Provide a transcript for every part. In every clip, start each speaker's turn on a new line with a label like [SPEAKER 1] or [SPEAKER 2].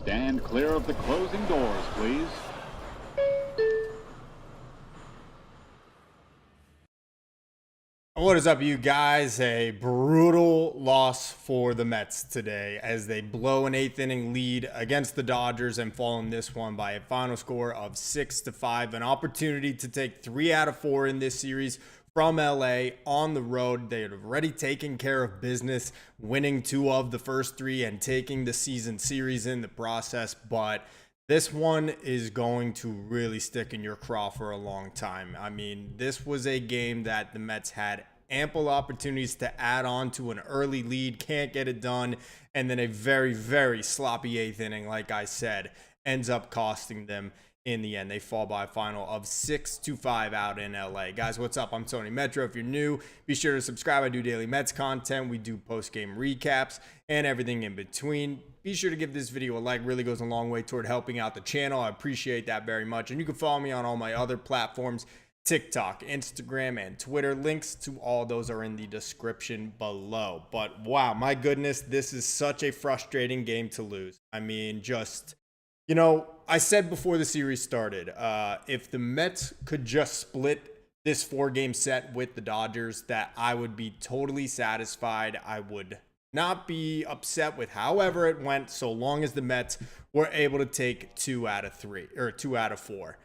[SPEAKER 1] Stand clear of the closing doors, please.
[SPEAKER 2] What is up, you guys? A brutal loss for the Mets today as they blow an 8th inning lead against the Dodgers and fall in this one by a final score of 6-5. An opportunity to take 3 out of 4 in this series from LA on the road. They had already taken care of business, winning 2 of the first 3 and taking the season series in the process, but this one is going to really stick in your craw for a long time. I mean, this was a game that the Mets had ample opportunities to add on to an early lead, can't get it done, and then a very, very sloppy 8th inning, like I said, ends up costing them in the end. They fall by a final of 6-5 out in LA. Guys, what's up? I'm Tony Metro. If you're new, be sure to subscribe. I do daily Mets content. We do post-game recaps and everything in between. Be sure to give this video a like. Really goes a long way toward helping out the channel. I appreciate that very much. And you can follow me on all my other platforms, TikTok, Instagram, and Twitter. Links to all those are in the description below. But wow, my goodness, this is such a frustrating game to lose. I mean, just, you know, I said before the series started, if the Mets could just split this 4-game set with the Dodgers, that I would be totally satisfied. I would not be upset with however it went, so long as the Mets were able to take 2 out of 3 or 2 out of 4.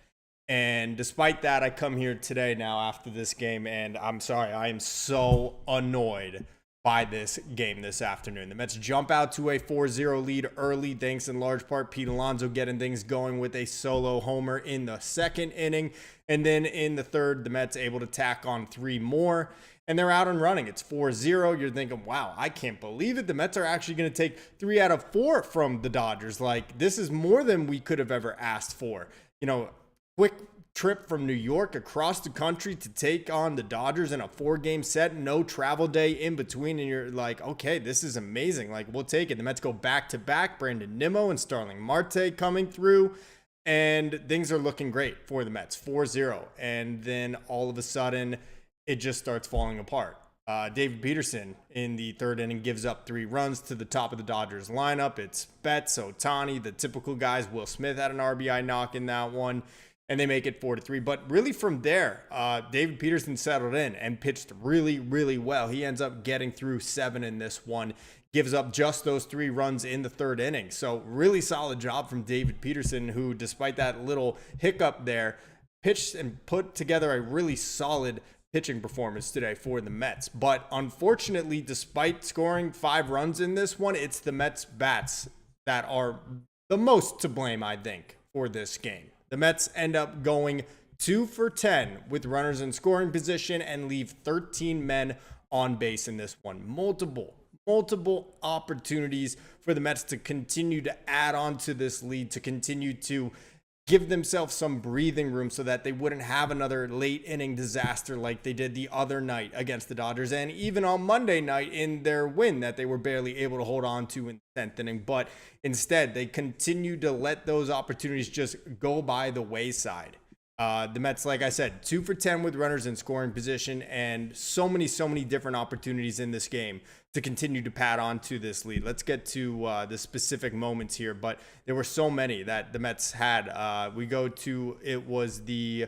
[SPEAKER 2] And despite that, I come here today now after this game, and I'm sorry, I am so annoyed by this game this afternoon. The Mets jump out to a 4-0 lead early, thanks in large part Pete Alonso getting things going with a solo homer in the 2nd inning. And then in the 3rd, the Mets able to tack on 3 more, and they're out and running. It's 4-0. You're thinking, wow, I can't believe it. The Mets are actually going to take 3 out of 4 from the Dodgers. Like, this is more than we could have ever asked for. You know, quick trip from New York across the country to take on the Dodgers in a 4-game set, no travel day in between, and you're like, okay, this is amazing. Like, we'll take it. The Mets go back-to-back, Brandon Nimmo and Starling Marte coming through, and things are looking great for the Mets, 4-0. And then all of a sudden, it just starts falling apart. David Peterson in the 3rd inning gives up 3 runs to the top of the Dodgers lineup. It's Betts, Ohtani, the typical guys. Will Smith had an RBI knock in that one, and they make it 4-3. But really from there, David Peterson settled in and pitched really, really well. He ends up getting through 7 in this one, gives up just those 3 runs in the 3rd inning. So really solid job from David Peterson, who, despite that little hiccup there, pitched and put together a really solid pitching performance today for the Mets. But unfortunately, despite scoring 5 runs in this one, it's the Mets bats that are the most to blame, I think, for this game. The Mets end up going 2 for 10 with runners in scoring position and leave 13 men on base in this one. Multiple opportunities for the Mets to continue to add on to this lead, to continue to give themselves some breathing room so that they wouldn't have another late inning disaster like they did the other night against the Dodgers, and even on Monday night in their win that they were barely able to hold on to in the 10th inning. But instead, they continued to let those opportunities just go by the wayside. The Mets, like I said, 2 for 10 with runners in scoring position, and so many different opportunities in this game to continue to pad on to this lead. Let's get to the specific moments here, but there were so many that the Mets had. We go to, it was the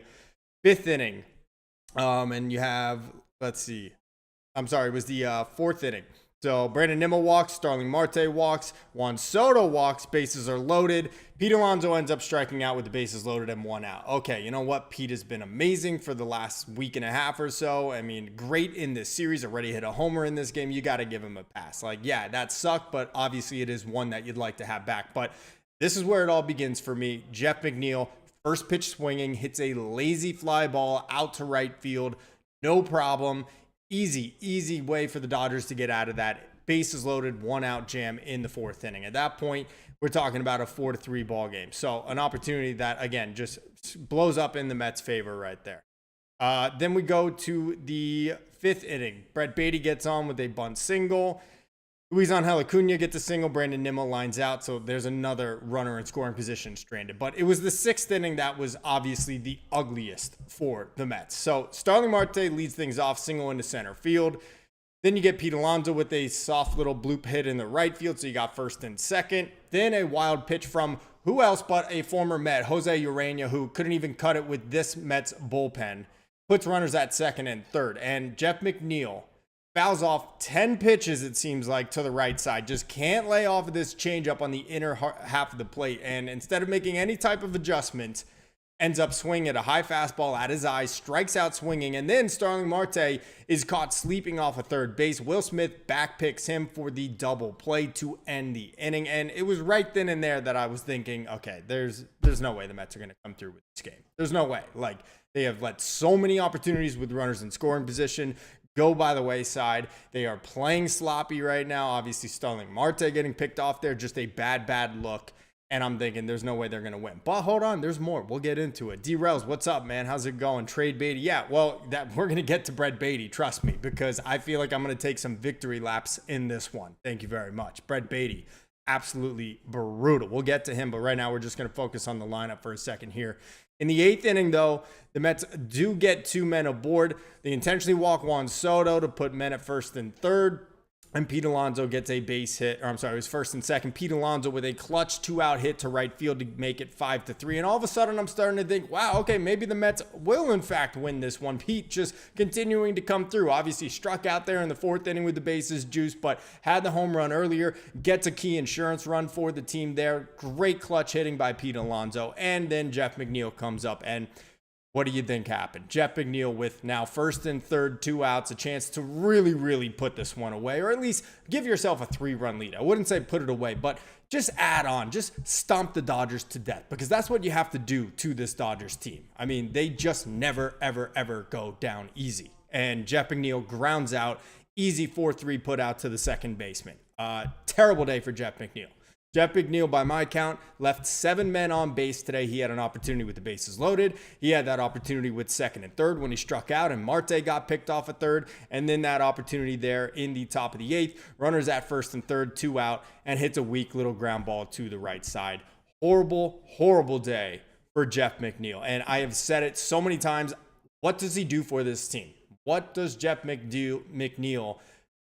[SPEAKER 2] 5th inning, and you have, let's see, I'm sorry, it was the 4th inning. So Brandon Nimmo walks, Starling Marte walks, Juan Soto walks, bases are loaded. Pete Alonso ends up striking out with the bases loaded and 1 out. Okay, you know what? Pete has been amazing for the last week and a half or so. I mean, great in this series, already hit a homer in this game. You got to give him a pass. Like, yeah, that sucked, but obviously it is one that you'd like to have back. But this is where it all begins for me. Jeff McNeil, first pitch swinging, hits a lazy fly ball out to right field. No problem. Easy way for the Dodgers to get out of that. Bases loaded, 1 out jam in the 4th inning. At that point, we're talking about a 4-3 ball game. So an opportunity that, again, just blows up in the Mets' favor right there. Then we go to the 5th inning. Brett Beatty gets on with a bunt single. Luisangel Acuna gets a single. Brandon Nimmo lines out, so there's another runner in scoring position stranded. But it was the 6th inning that was obviously the ugliest for the Mets. So Starling Marte leads things off, single into center field. Then you get Pete Alonso with a soft little bloop hit in the right field, so you got first and second. Then a wild pitch from who else but a former Met, Jose Urena, who couldn't even cut it with this Mets bullpen, puts runners at second and third. And Jeff McNeil fouls off 10 pitches, it seems like, to the right side. Just can't lay off of this changeup on the inner half of the plate. And instead of making any type of adjustment, ends up swinging at a high fastball at his eyes, strikes out swinging, and then Starling Marte is caught sleeping off a third base. Will Smith backpicks him for the double play to end the inning. And it was right then and there that I was thinking, okay, there's no way the Mets are going to come through with this game. There's no way. Like, they have let so many opportunities with runners in scoring position go by the wayside. They are playing sloppy right now. Obviously, Starling Marte getting picked off there, just a bad look. And I'm thinking there's no way they're going to win. But hold on, there's more. We'll get into it. D-Rels, what's up, man? How's it going? Trade Beatty. Yeah, well, we're going to get to Brett Beatty, trust me, because I feel like I'm going to take some victory laps in this one. Thank you very much. Brett Beatty, absolutely brutal. We'll get to him, but right now we're just going to focus on the lineup for a second here. In the 8th inning, though, the Mets do get 2 men aboard. They intentionally walk Juan Soto to put men at first and third. And Pete Alonso gets a base hit, or I'm sorry, it was first and second. Pete Alonso with a clutch 2-out hit to right field to make it 5-3. And all of a sudden, I'm starting to think, wow, okay, maybe the Mets will in fact win this one. Pete just continuing to come through. Obviously struck out there in the 4th inning with the bases juiced, but had the home run earlier. Gets a key insurance run for the team there. Great clutch hitting by Pete Alonso. And then Jeff McNeil comes up, and what do you think happened? Jeff McNeil with now first and third, 2 outs, a chance to really put this one away, or at least give yourself a 3-run lead. I wouldn't say put it away, but just add on, just stomp the Dodgers to death, because that's what you have to do to this Dodgers team. I mean, they just never, ever go down easy. And Jeff McNeil grounds out, easy 4-3 put out to the second baseman. Terrible day for Jeff McNeil. Jeff McNeil, by my count, left 7 men on base today. He had an opportunity with the bases loaded. He had that opportunity with second and third when he struck out, and Marte got picked off at third. And then that opportunity there in the top of the 8th. Runners at first and third, 2 out, and hits a weak little ground ball to the right side. Horrible day for Jeff McNeil. And I have said it so many times. What does he do for this team? What does Jeff McNeil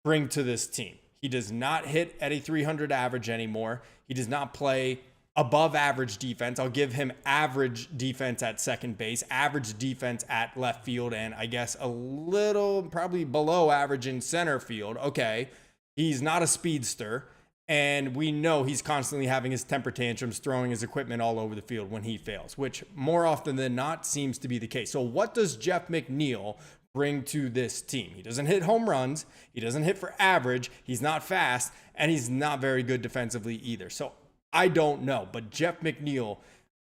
[SPEAKER 2] bring to this team? He does not hit at a 300 average anymore. He does not play above average defense. I'll give him average defense at second base, average defense at left field, and I guess a little probably below average in center field. Okay, he's not a speedster, and we know he's constantly having his temper tantrums, throwing his equipment all over the field when he fails, which more often than not seems to be the case. So what does Jeff McNeil bring to this team? He doesn't hit home runs. He doesn't hit for average. He's not fast, and he's not very good defensively either. So I don't know, but Jeff McNeil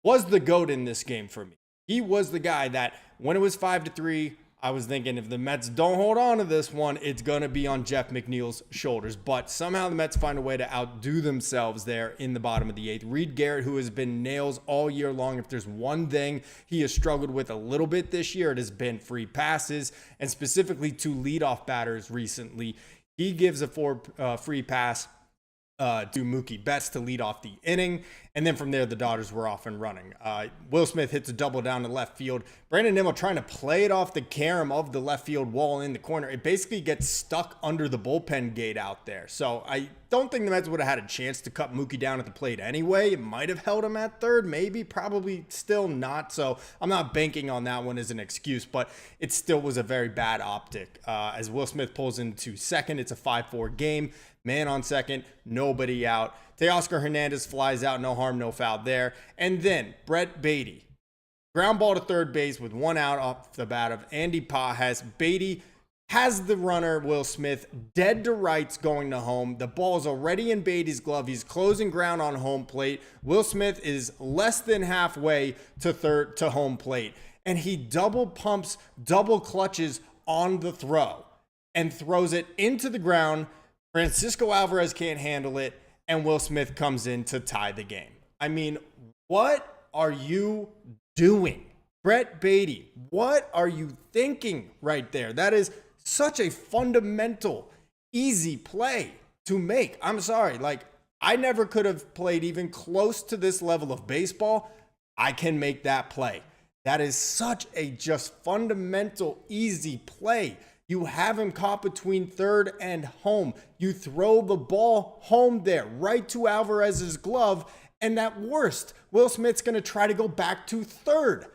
[SPEAKER 2] was the GOAT in this game for me. He was the guy that when it was 5-3, I was thinking if the Mets don't hold on to this one, it's going to be on Jeff McNeil's shoulders. But somehow the Mets find a way to outdo themselves there in the bottom of the 8th. Reed Garrett, who has been nails all year long, if there's one thing he has struggled with a little bit this year, it has been free passes, and specifically to leadoff batters recently. He gives a free pass to Mookie Betts to lead off the inning. And then from there, the Dodgers were off and running. Will Smith hits a double down to left field. Brandon Nimmo trying to play it off the carom of the left field wall in the corner. It basically gets stuck under the bullpen gate out there. So I don't think the Mets would have had a chance to cut Mookie down at the plate anyway. It might have held him at third, maybe, probably still not. So I'm not banking on that one as an excuse, but it still was a very bad optic. As Will Smith pulls into second, it's a 5-4 game. Man on second, nobody out. Teoscar Hernandez flies out, no harm, no foul there. And then Brett Beatty, ground ball to third base with 1 out off the bat of Andy Pages. Beatty has the runner, Will Smith, dead to rights going to home. The ball is already in Beatty's glove. He's closing ground on home plate. Will Smith is less than halfway to home plate. And he double pumps, double clutches on the throw and throws it into the ground. Francisco Alvarez can't handle it, and Will Smith comes in to tie the game. I mean, what are you doing? Brett Beatty, what are you thinking right there? That is such a fundamental, easy play to make. I'm sorry, I never could have played even close to this level of baseball. I can make that play. That is such a just fundamental, easy play. You have him caught between third and home. You throw the ball home there, right to Alvarez's glove. And at worst, Will Smith's going to try to go back to third.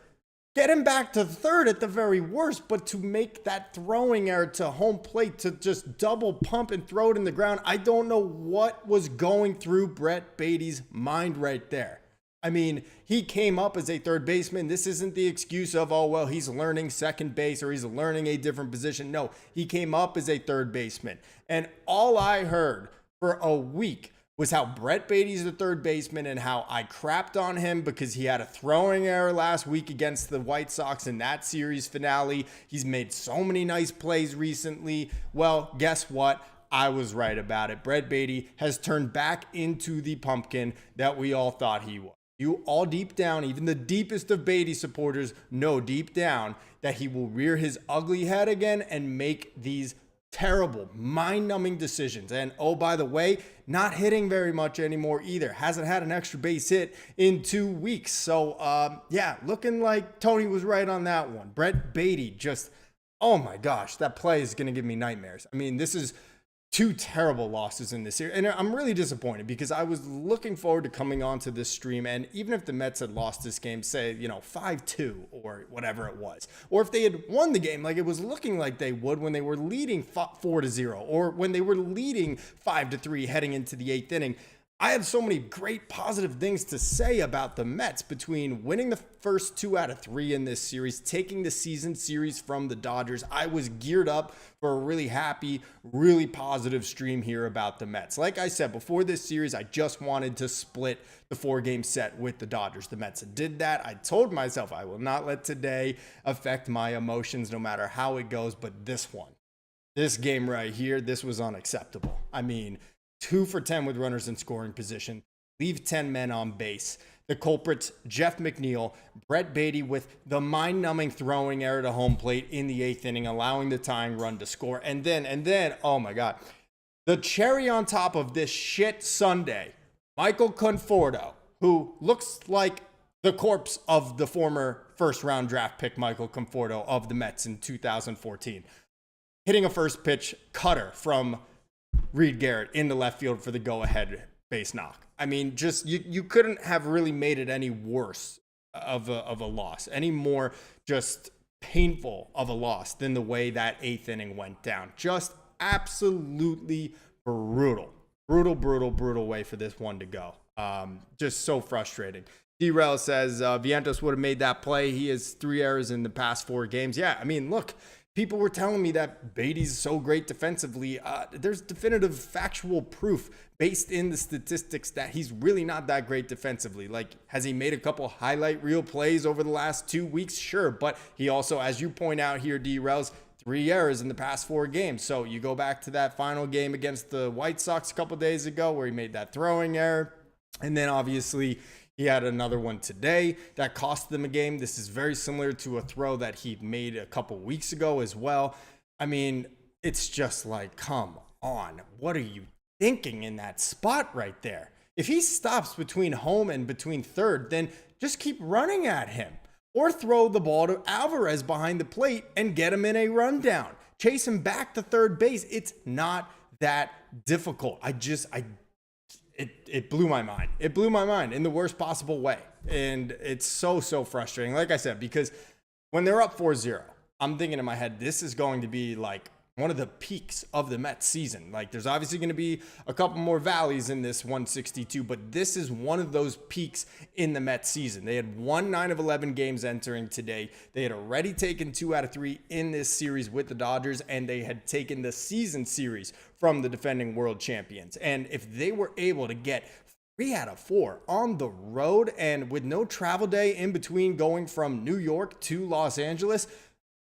[SPEAKER 2] Get him back to third at the very worst, but to make that throwing error to home plate, to just double pump and throw it in the ground, I don't know what was going through Brett Baty's mind right there. I mean, he came up as a third baseman. This isn't the excuse of, oh, well, he's learning second base or he's learning a different position. No, he came up as a third baseman. And all I heard for a week was how Brett Baty's the third baseman and how I crapped on him because he had a throwing error last week against the White Sox in that series finale. He's made so many nice plays recently. Well, guess what? I was right about it. Brett Baty has turned back into the pumpkin that we all thought he was. You all deep down, even the deepest of Baty supporters know deep down that he will rear his ugly head again and make these terrible, mind-numbing decisions. And oh, by the way, not hitting very much anymore either. Hasn't had an extra base hit in 2 weeks. So, yeah, looking like Tony was right on that one. Brett Baty just, oh my gosh, that play is going to give me nightmares. I mean, this is 2 terrible losses in this series. And I'm really disappointed because I was looking forward to coming onto this stream. And even if the Mets had lost this game, say, 5-2 or whatever it was, or if they had won the game like it was looking like they would when they were leading 4-0 or when they were leading 5-3 heading into the 8th inning, I had so many great positive things to say about the Mets between winning the first 2 out of 3 in this series, taking the season series from the Dodgers. I was geared up for a really happy, really positive stream here about the Mets. Like I said, before this series, I just wanted to split the 4-game set with the Dodgers. The Mets did that. I told myself I will not let today affect my emotions no matter how it goes, but this game right here, this was unacceptable. I mean, 2 for 10 with runners in scoring position, leave 10 men on base. The culprits, Jeff McNeil, Brett Baty with the mind-numbing throwing error to home plate in the 8th inning, allowing the tying run to score. And then, oh my God, the cherry on top of this shit Sunday, Michael Conforto, who looks like the corpse of the former first-round draft pick Michael Conforto of the Mets in 2014, hitting a first pitch cutter from Reed Garrett into left field for the go-ahead base knock. I mean, just you couldn't have really made it any worse of a loss, any more just painful of a loss than the way that 8th inning went down. Just absolutely brutal way for this one to go. Just so frustrating. D-Rel says Vientos would have made that play. He has 3 errors in the past 4 games. Yeah, I mean, look, people were telling me that Baty's so great defensively. There's definitive factual proof based in the statistics that he's really not that great defensively. Like, has he made a couple highlight reel plays over the last 2 weeks? Sure. But he also, as you point out here, D-Rels, 3 errors in the past 4 games. So you go back to that final game against the White Sox a couple days ago where he made that throwing error. And then obviously he had another one today that cost them a game. This is very similar to a throw that he made a couple weeks ago as well. I mean, it's just like, come on. What are you thinking in that spot right there? If he stops between home and between third, then just keep running at him or throw the ball to Alvarez behind the plate and get him in a rundown. Chase him back to third base. It's not that difficult. It blew my mind. It blew my mind in the worst possible way. And it's so frustrating. Like I said, because when they're up 4-0, I'm thinking in my head, this is going to be like one of the peaks of the Mets season. Like, there's obviously going to be a couple more valleys in this 162, but this is one of those peaks in the Mets season. They had won 9 of 11 games entering today. They had already taken 2 out of 3 in this series with the Dodgers, and they had taken the season series from the defending world champions. And if they were able to get 3 out of 4 on the road and with no travel day in between going from New York to Los Angeles,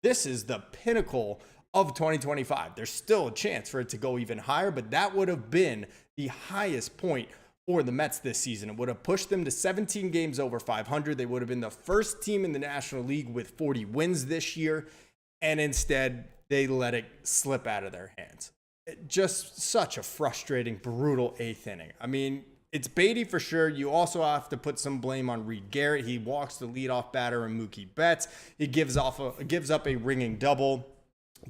[SPEAKER 2] this is the pinnacle of 2025. There's still a chance for it to go even higher, but that would have been the highest point for the Mets this season. It would have pushed them to 17 games over 500. They would have been the first team in the National League with 40 wins this year, and instead they let it slip out of their hands. Just such a frustrating, brutal 8th inning. I mean, it's Baty for sure. You also have to put some blame on Reed Garrett. He walks the leadoff batter and Mookie Betts. He gives up a ringing double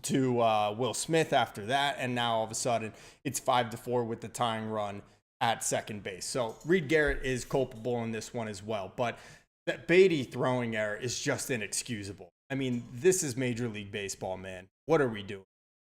[SPEAKER 2] to Will Smith after that, and now all of a sudden it's 5-4 with the tying run at second base. So Reed Garrett is culpable in this one as well, but that Beatty throwing error is just inexcusable. I mean, this is Major League Baseball, man. What are we doing?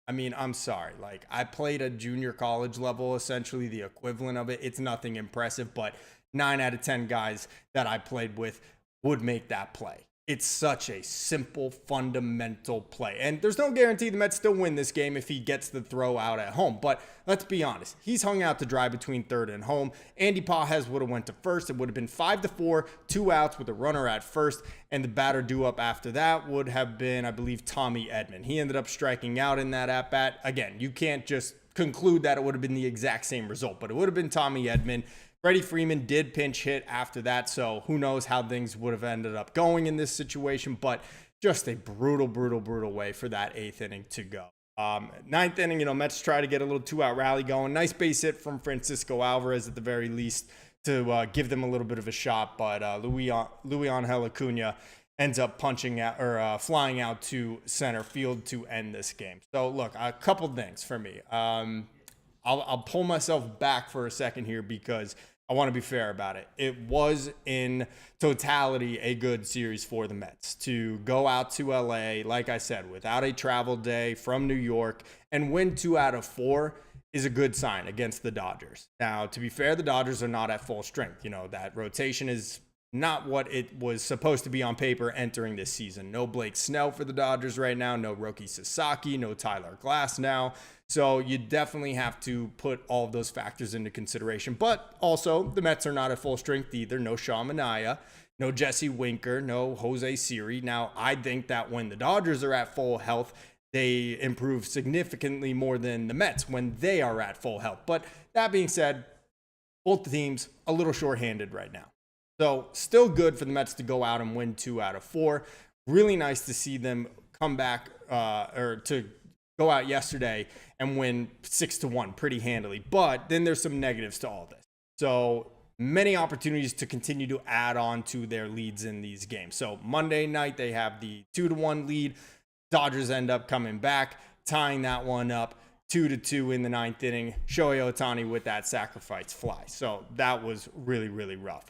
[SPEAKER 2] I mean, I'm sorry. Like, I played a junior college level, essentially the equivalent of it. It's nothing impressive, but 9 out of 10 guys that I played with would make that play. It's such a simple, fundamental play. And there's no guarantee the Mets still win this game if he gets the throw out at home. But let's be honest. He's hung out to dry between third and home. Andy Pages would have went to first. It would have been 5-4, 2 outs with a runner at first. And the batter due up after that would have been, I believe, Tommy Edman. He ended up striking out in that at-bat. Again, you can't just conclude that it would have been the exact same result. But it would have been Tommy Edman. Freddie Freeman did pinch hit after that, so who knows how things would have ended up going in this situation, but just a brutal, brutal, brutal way for that 8th inning to go. 9th inning, Mets try to get a little 2-out rally going. Nice base hit from Francisco Alvarez at the very least to give them a little bit of a shot, but Luis Angel Acuna ends up flying out to center field to end this game. So look, a couple things for me. I'll pull myself back for a second here because I want to be fair about it. It was in totality a good series for the Mets to go out to LA, like I said, without a travel day from New York and win 2 out of 4 is a good sign against the Dodgers. Now, to be fair, the Dodgers are not at full strength. That rotation is not what it was supposed to be on paper entering this season. No Blake Snell for the Dodgers right now. No Roki Sasaki. No Tyler Glass now. So you definitely have to put all of those factors into consideration. But also, the Mets are not at full strength either. No Sean Manaea, no Jesse Winker, no Jose Siri. Now, I think that when the Dodgers are at full health, they improve significantly more than the Mets when they are at full health. But that being said, both teams a little shorthanded right now. So still good for the Mets to go out and win 2 out of 4. Really nice to see them come back or to go out yesterday and win 6-1 pretty handily. But then there's some negatives to all this. So many opportunities to continue to add on to their leads in these games. So Monday night, they have the 2-1 lead. Dodgers end up coming back, tying that one up 2-2 in the 9th inning. Shohei Ohtani with that sacrifice fly. So that was really, really rough.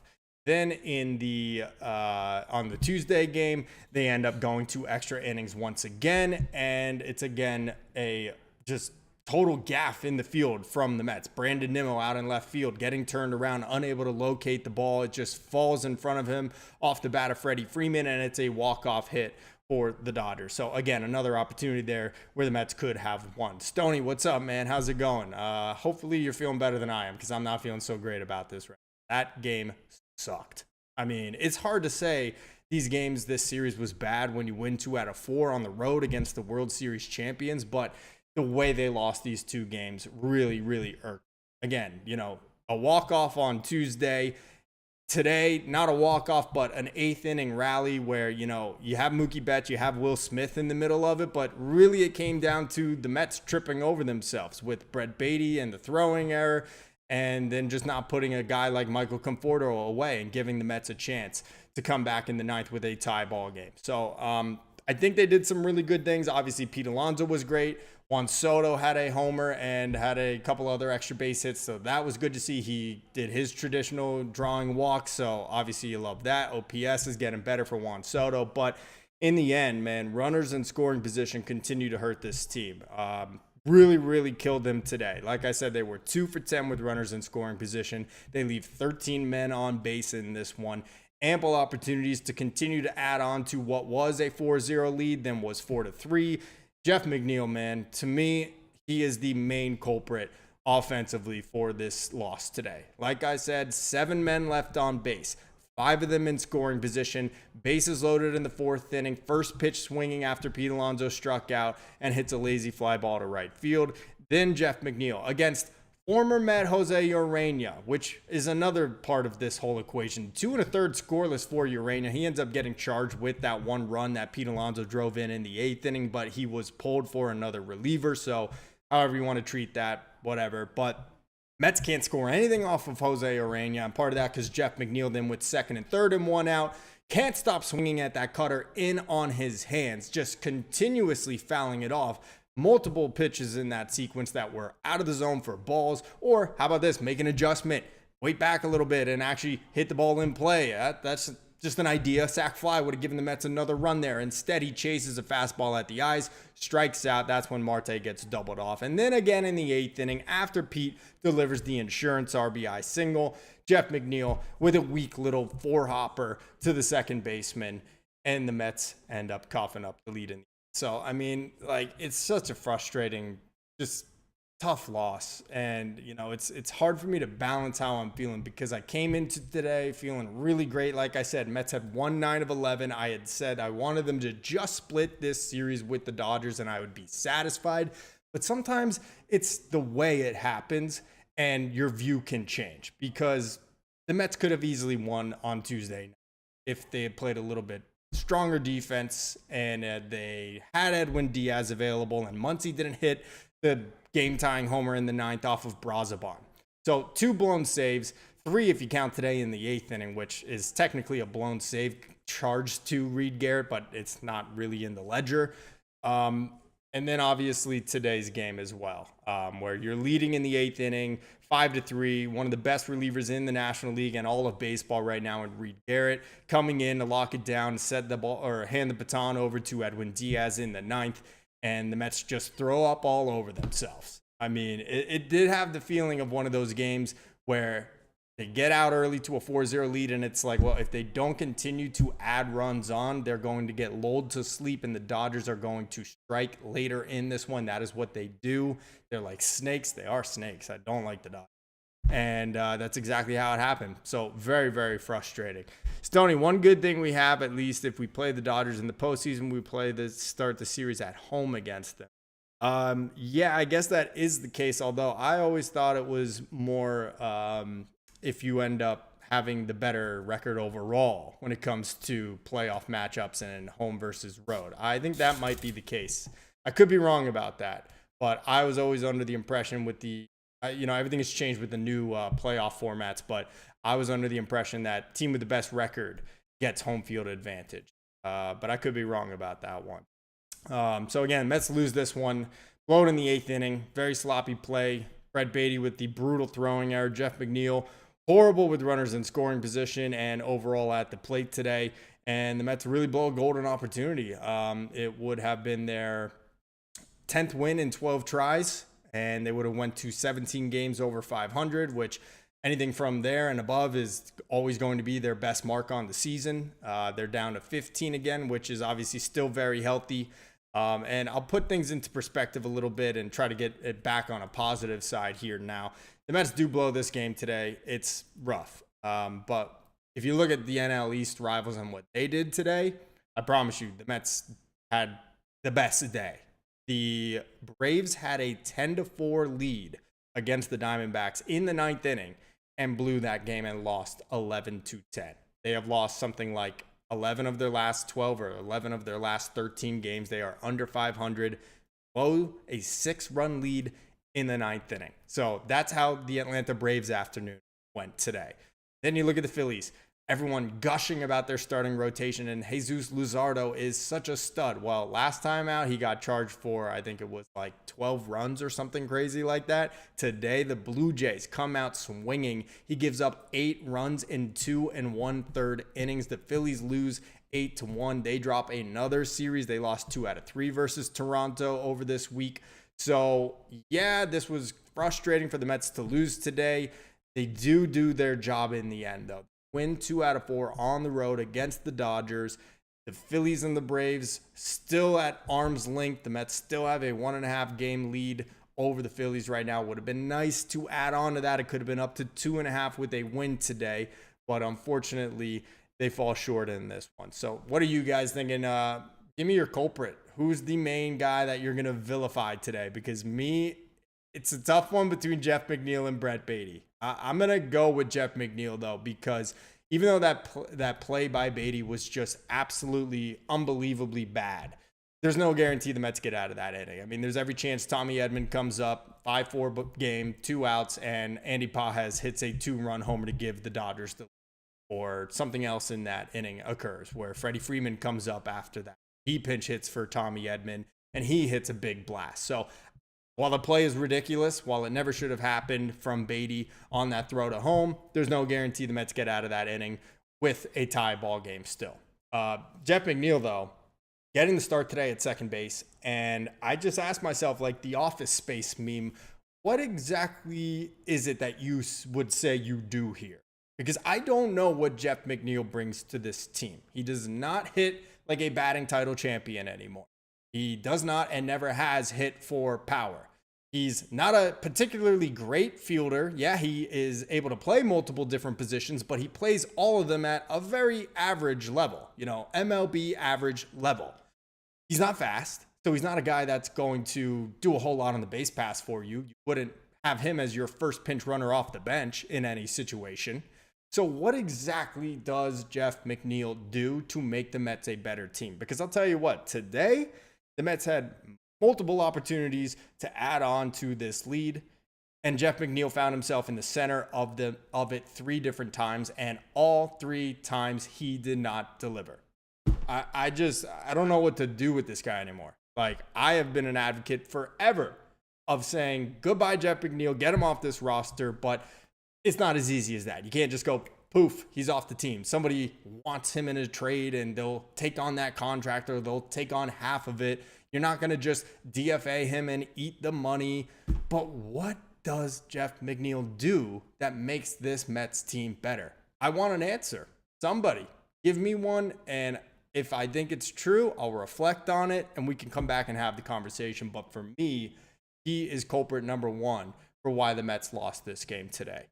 [SPEAKER 2] Then in the on the Tuesday game, they end up going to extra innings once again, and it's again a just total gaffe in the field from the Mets. Brandon Nimmo out in left field, getting turned around, unable to locate the ball. It just falls in front of him off the bat of Freddie Freeman, and it's a walk-off hit for the Dodgers. So again, another opportunity there where the Mets could have won. Stoney, what's up, man? How's it going? Hopefully you're feeling better than I am because I'm not feeling so great about this right now. That game sucked. I mean, it's hard to say these games, this series was bad when you win 2 out of 4 on the road against the World Series champions, but the way they lost these 2 games really, really irked. Again, a walk-off on Tuesday. Today, not a walk-off, but an 8th inning rally where, you have Mookie Betts, you have Will Smith in the middle of it, but really it came down to the Mets tripping over themselves with Brett Beatty and the throwing error, and then just not putting a guy like Michael Conforto away and giving the Mets a chance to come back in the 9th with a tie ball game. So I think they did some really good things. Obviously, Pete Alonso was great. Juan Soto had a homer and had a couple other extra base hits, so that was good to see. He did his traditional drawing walk, so obviously you love that. OPS is getting better for Juan Soto, but in the end, man, runners in scoring position continue to hurt this team. Really, really killed them today. Like I said, they were 2 for 10 with runners in scoring position. They leave 13 men on base in this one. Ample opportunities to continue to add on to what was a 4-0 lead, then was 4-3. Jeff McNeil, man, to me, he is the main culprit offensively for this loss today. Like I said, 7 men left on base. 5 of them in scoring position, bases loaded in the 4th inning, first pitch swinging after Pete Alonso struck out and hits a lazy fly ball to right field. Then Jeff McNeil against former Met Jose Urena, which is another part of this whole equation. 2 1/3 scoreless for Urena. He ends up getting charged with that 1 run that Pete Alonso drove in the 8th inning, but he was pulled for another reliever. So however you want to treat that, whatever. But Mets can't score anything off of Jose Urena, and part of that because Jeff McNeil then with 2nd and 3rd and 1 out can't stop swinging at that cutter in on his hands, just continuously fouling it off. Multiple pitches in that sequence that were out of the zone for balls, or how about this, make an adjustment, wait back a little bit and actually hit the ball in play. That's just an idea. Sac fly would have given the Mets another run there. Instead, he chases a fastball at the eyes, strikes out. That's when Marte gets doubled off. And then again in the 8th inning, after Pete delivers the insurance RBI single, Jeff McNeil with a weak little 4-hopper to the second baseman, and the Mets end up coughing up the lead in. So, I mean, like, it's such a frustrating, just tough loss. And, you know, it's hard for me to balance how I'm feeling, because I came into today feeling really great. Like I said, Mets had won 9 of 11. I had said I wanted them to just split this series with the Dodgers and I would be satisfied. But sometimes it's the way it happens and your view can change, because the Mets could have easily won on Tuesday if they had played a little bit stronger defense and they had Edwin Diaz available and Muncy didn't hit the game-tying homer in the 9th off of Brazoban. So 2 blown saves, 3 if you count today in the 8th inning, which is technically a blown save charged to Reed Garrett, but it's not really in the ledger. And then obviously today's game as well, where you're leading in the 8th inning, 5-3, one of the best relievers in the National League and all of baseball right now in Reed Garrett, coming in to lock it down, set the ball or hand the baton over to Edwin Diaz in the 9th. And the Mets just throw up all over themselves. I mean, it did have the feeling of one of those games where they get out early to a 4-0 lead, and it's like, well, if they don't continue to add runs on, they're going to get lulled to sleep, and the Dodgers are going to strike later in this one. That is what they do. They're like snakes. They are snakes. I don't like the Dodgers. And that's exactly how it happened. So very, very frustrating. Stoney, one good thing we have, at least if we play the Dodgers in the postseason, we start the series at home against them. Yeah, I guess that is the case. Although I always thought it was more if you end up having the better record overall when it comes to playoff matchups and home versus road. I think that might be the case. I could be wrong about that, but I was always under the impression with the everything has changed with the new playoff formats, but I was under the impression that team with the best record gets home field advantage. But I could be wrong about that one. So again, Mets lose this one. Blown in the 8th inning. Very sloppy play. Brett Beatty with the brutal throwing error. Jeff McNeil, horrible with runners in scoring position and overall at the plate today. And the Mets really blow a golden opportunity. It would have been their 10th win in 12 tries. And they would have went to 17 games over 500, which anything from there and above is always going to be their best mark on the season. They're down to 15 again, which is obviously still very healthy. And I'll put things into perspective a little bit and try to get it back on a positive side here now. The Mets do blow this game today. It's rough. But if you look at the NL East rivals and what they did today, I promise you the Mets had the best day. The Braves had a 10-4 lead against the Diamondbacks in the 9th inning and blew that game and lost 11-10. They have lost something like 11 of their last 12 or 11 of their last 13 games. They are under 500, blow a 6-run lead in the 9th inning. So that's how the Atlanta Braves afternoon went today. Then you look at the Phillies. Everyone gushing about their starting rotation, and Jesus Luzardo is such a stud. Well, last time out, he got charged for, I think it was like 12 runs or something crazy like that. Today, the Blue Jays come out swinging. He gives up 8 runs in 2 1/3 innings. The Phillies lose 8-1. They drop another series. They lost 2 out of 3 versus Toronto over this week. So, yeah, this was frustrating for the Mets to lose today. They do their job in the end, though. Win 2 out of 4 on the road against the Dodgers. The Phillies and the Braves still at arm's length. The Mets still have a 1.5 game lead over the Phillies right now. Would have been nice to add on to that. It could have been up to 2.5 with a win today, but unfortunately they fall short in this one. So what are you guys thinking? Give me your culprit. Who's the main guy that you're going to vilify today? Because it's a tough one between Jeff McNeil and Brett Beatty. I'm going to go with Jeff McNeil, though, because even though that play by Beatty was just absolutely unbelievably bad, there's no guarantee the Mets get out of that inning. I mean, there's every chance Tommy Edman comes up, 5-4 game, 2 outs, and Andy Pages hits a 2-run homer to give the Dodgers the lead. or something else in that inning occurs where Freddie Freeman comes up after that. He pinch hits for Tommy Edman and he hits a big blast. So while the play is ridiculous, while it never should have happened from Beatty on that throw to home, there's no guarantee the Mets get out of that inning with a tie ball game still. Jeff McNeil, though, getting the start today at second base. And I just asked myself, like the Office Space meme, what exactly is it that you would say you do here? Because I don't know what Jeff McNeil brings to this team. He does not hit like a batting title champion anymore. He does not and never has hit for power. He's not a particularly great fielder. Yeah, he is able to play multiple different positions, but he plays all of them at a very average level, MLB average level. He's not fast, so he's not a guy that's going to do a whole lot on the base pass for you. You wouldn't have him as your first pinch runner off the bench in any situation. So what exactly does Jeff McNeil do to make the Mets a better team? Because I'll tell you what, today, the Mets had multiple opportunities to add on to this lead, and Jeff McNeil found himself in the center of it 3 different times, and all 3 times he did not deliver. I don't know what to do with this guy anymore. Like, I have been an advocate forever of saying goodbye Jeff McNeil, get him off this roster, but it's not as easy as that. You can't just go poof, he's off the team. Somebody wants him in a trade and they'll take on that contract or they'll take on half of it. You're not going to just DFA him and eat the money. But what does Jeff McNeil do that makes this Mets team better? I want an answer. Somebody give me one. And if I think it's true, I'll reflect on it and we can come back and have the conversation. But for me, he is culprit number 1 for why the Mets lost this game today.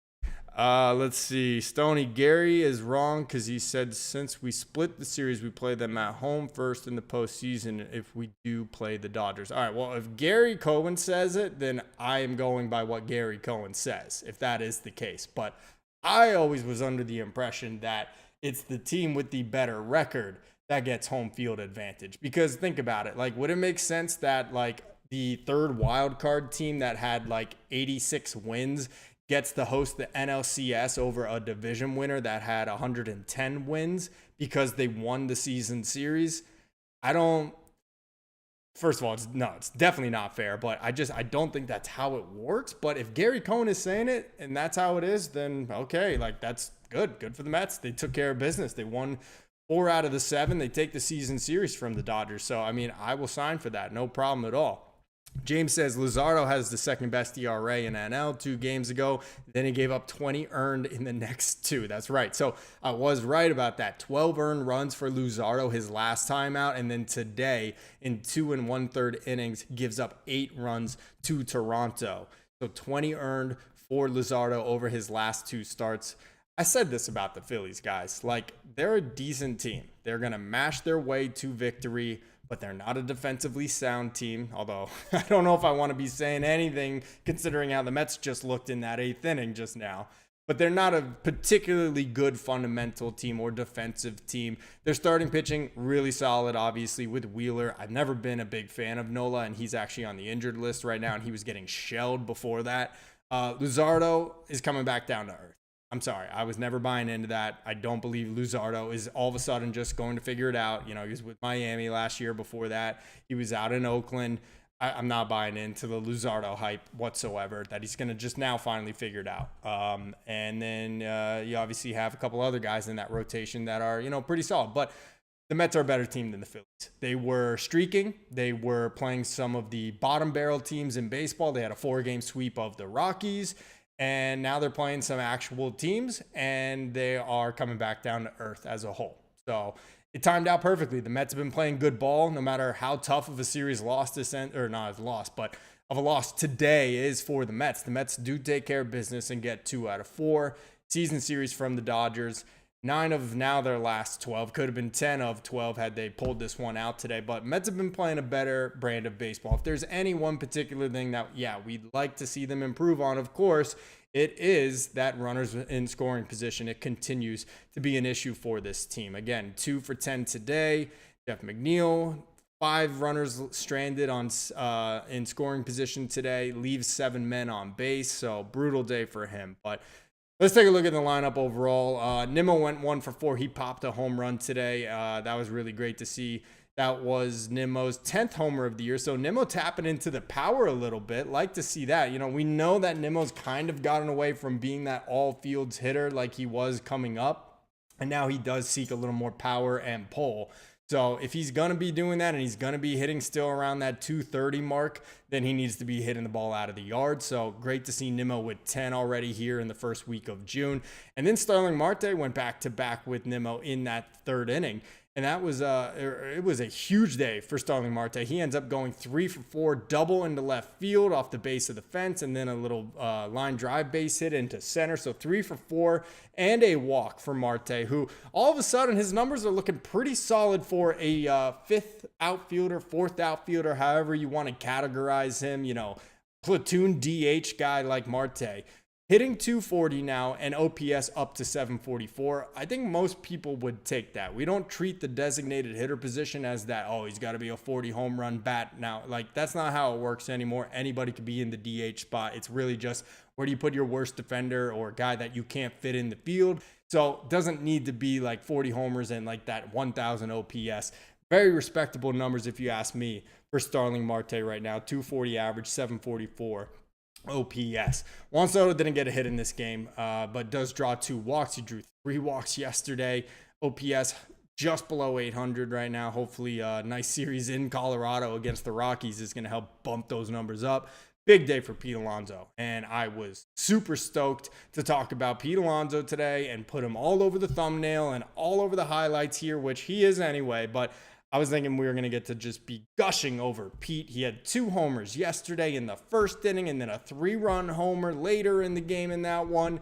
[SPEAKER 2] Let's see. Stoney Gary is wrong because he said since we split the series, we play them at home first in the postseason if we do play the Dodgers. All right, well, if Gary Cohen says it, then I am going by what Gary Cohen says, if that is the case. But I always was under the impression that it's the team with the better record that gets home field advantage. Because think about it. Like, would it make sense that, like, the third wild card team that had, like, 86 wins gets to host the NLCS over a division winner that had 110 wins because they won the season series? First of all, it's definitely not fair, but I don't think that's how it works. But if Gary Cohen is saying it and that's how it is, then okay, like that's good. Good for the Mets. They took care of business. They won 4 out of the 7. They take the season series from the Dodgers. So, I mean, I will sign for that. No problem at all. James says Luzardo has the second best ERA in NL 2 games ago. Then he gave up 20 earned in the next 2. That's right. So I was right about that. 12 earned runs for Luzardo his last time out. And then today in 2 1/3 innings gives up 8 runs to Toronto. So 20 earned for Luzardo over his last 2 starts. I said this about the Phillies, guys. Like, they're a decent team. They're going to mash their way to victory, but they're not a defensively sound team. Although I don't know if I want to be saying anything considering how the Mets just looked in that 8th inning just now. But they're not a particularly good fundamental team or defensive team. Their starting pitching, really solid, obviously, with Wheeler. I've never been a big fan of Nola, and he's actually on the injured list right now, and he was getting shelled before that. Luzardo is coming back down to earth. I'm sorry. I was never buying into that. I don't believe Luzardo is all of a sudden just going to figure it out. You know, he was with Miami last year. Before that, he was out in Oakland. I'm not buying into the Luzardo hype whatsoever, that he's going to just now finally figure it out. And then you obviously have a couple other guys in that rotation that are, pretty solid. But the Mets are a better team than the Phillies. They were streaking. They were playing some of the bottom barrel teams in baseball. They had a 4-game sweep of the Rockies. And now they're playing some actual teams, and they are coming back down to earth as a whole. So it timed out perfectly. The Mets have been playing good ball, no matter how tough of a series loss but of a loss today is for the Mets. The Mets do take care of business and get 2 out of 4. Season series from the Dodgers. 9 of now their last 12. Could have been 10 of 12 had they pulled this one out today. But Mets have been playing a better brand of baseball. If there's any one particular thing that, we'd like to see them improve on, of course, it is that runners in scoring position. It continues to be an issue for this team. Again, 2 for 10 today. Jeff McNeil, 5 runners stranded in scoring position today. Leaves 7 men on base. So brutal day for him. But Let's take a look at the lineup overall. Nimmo went 1 for 4. He popped a home run today. That was really great to see. That was Nimmo's 10th homer of the year. So Nimmo tapping into the power a little bit. Like to see that. You know, we know that Nimmo's kind of gotten away from being that all fields hitter like he was coming up. And now he does seek a little more power and pull. So if he's going to be doing that and he's going to be hitting still around that 230 mark, then he needs to be hitting the ball out of the yard. So great to see Nimmo with 10 already here in the first week of June. And then Starling Marte went back to back with Nimmo in that third inning. And that was it was a huge day for Starling Marte. He ends up going 3 for 4, double into left field off the base of the fence, and then a little line drive base hit into center. So 3 for 4 and a walk for Marte, who all of a sudden his numbers are looking pretty solid for a fifth outfielder, fourth outfielder, however you want to categorize him. You know, platoon DH guy like Marte. Hitting 240 now and OPS up to 744. I think most people would take that. We don't treat the designated hitter position as that, oh, he's got to be a 40 home run bat now. Like, that's not how it works anymore. Anybody could be in the DH spot. It's really just where do you put your worst defender or guy that you can't fit in the field. So it doesn't need to be like 40 homers and like that 1,000 OPS. Very respectable numbers if you ask me for Starling Marte right now. 240 average, 744. OPS. Juan Soto didn't get a hit in this game, but does draw 2 walks. He drew 3 walks yesterday. OPS just below 800 right now. Hopefully a nice series in Colorado against the Rockies is going to help bump those numbers up. Big day for Pete Alonso, and I was super stoked to talk about Pete Alonso today and put him all over the thumbnail and all over the highlights here, which he is anyway, but I was thinking we were going to get to just be gushing over Pete. He had 2 homers yesterday in the first inning and then a 3-run homer later in the game in that one.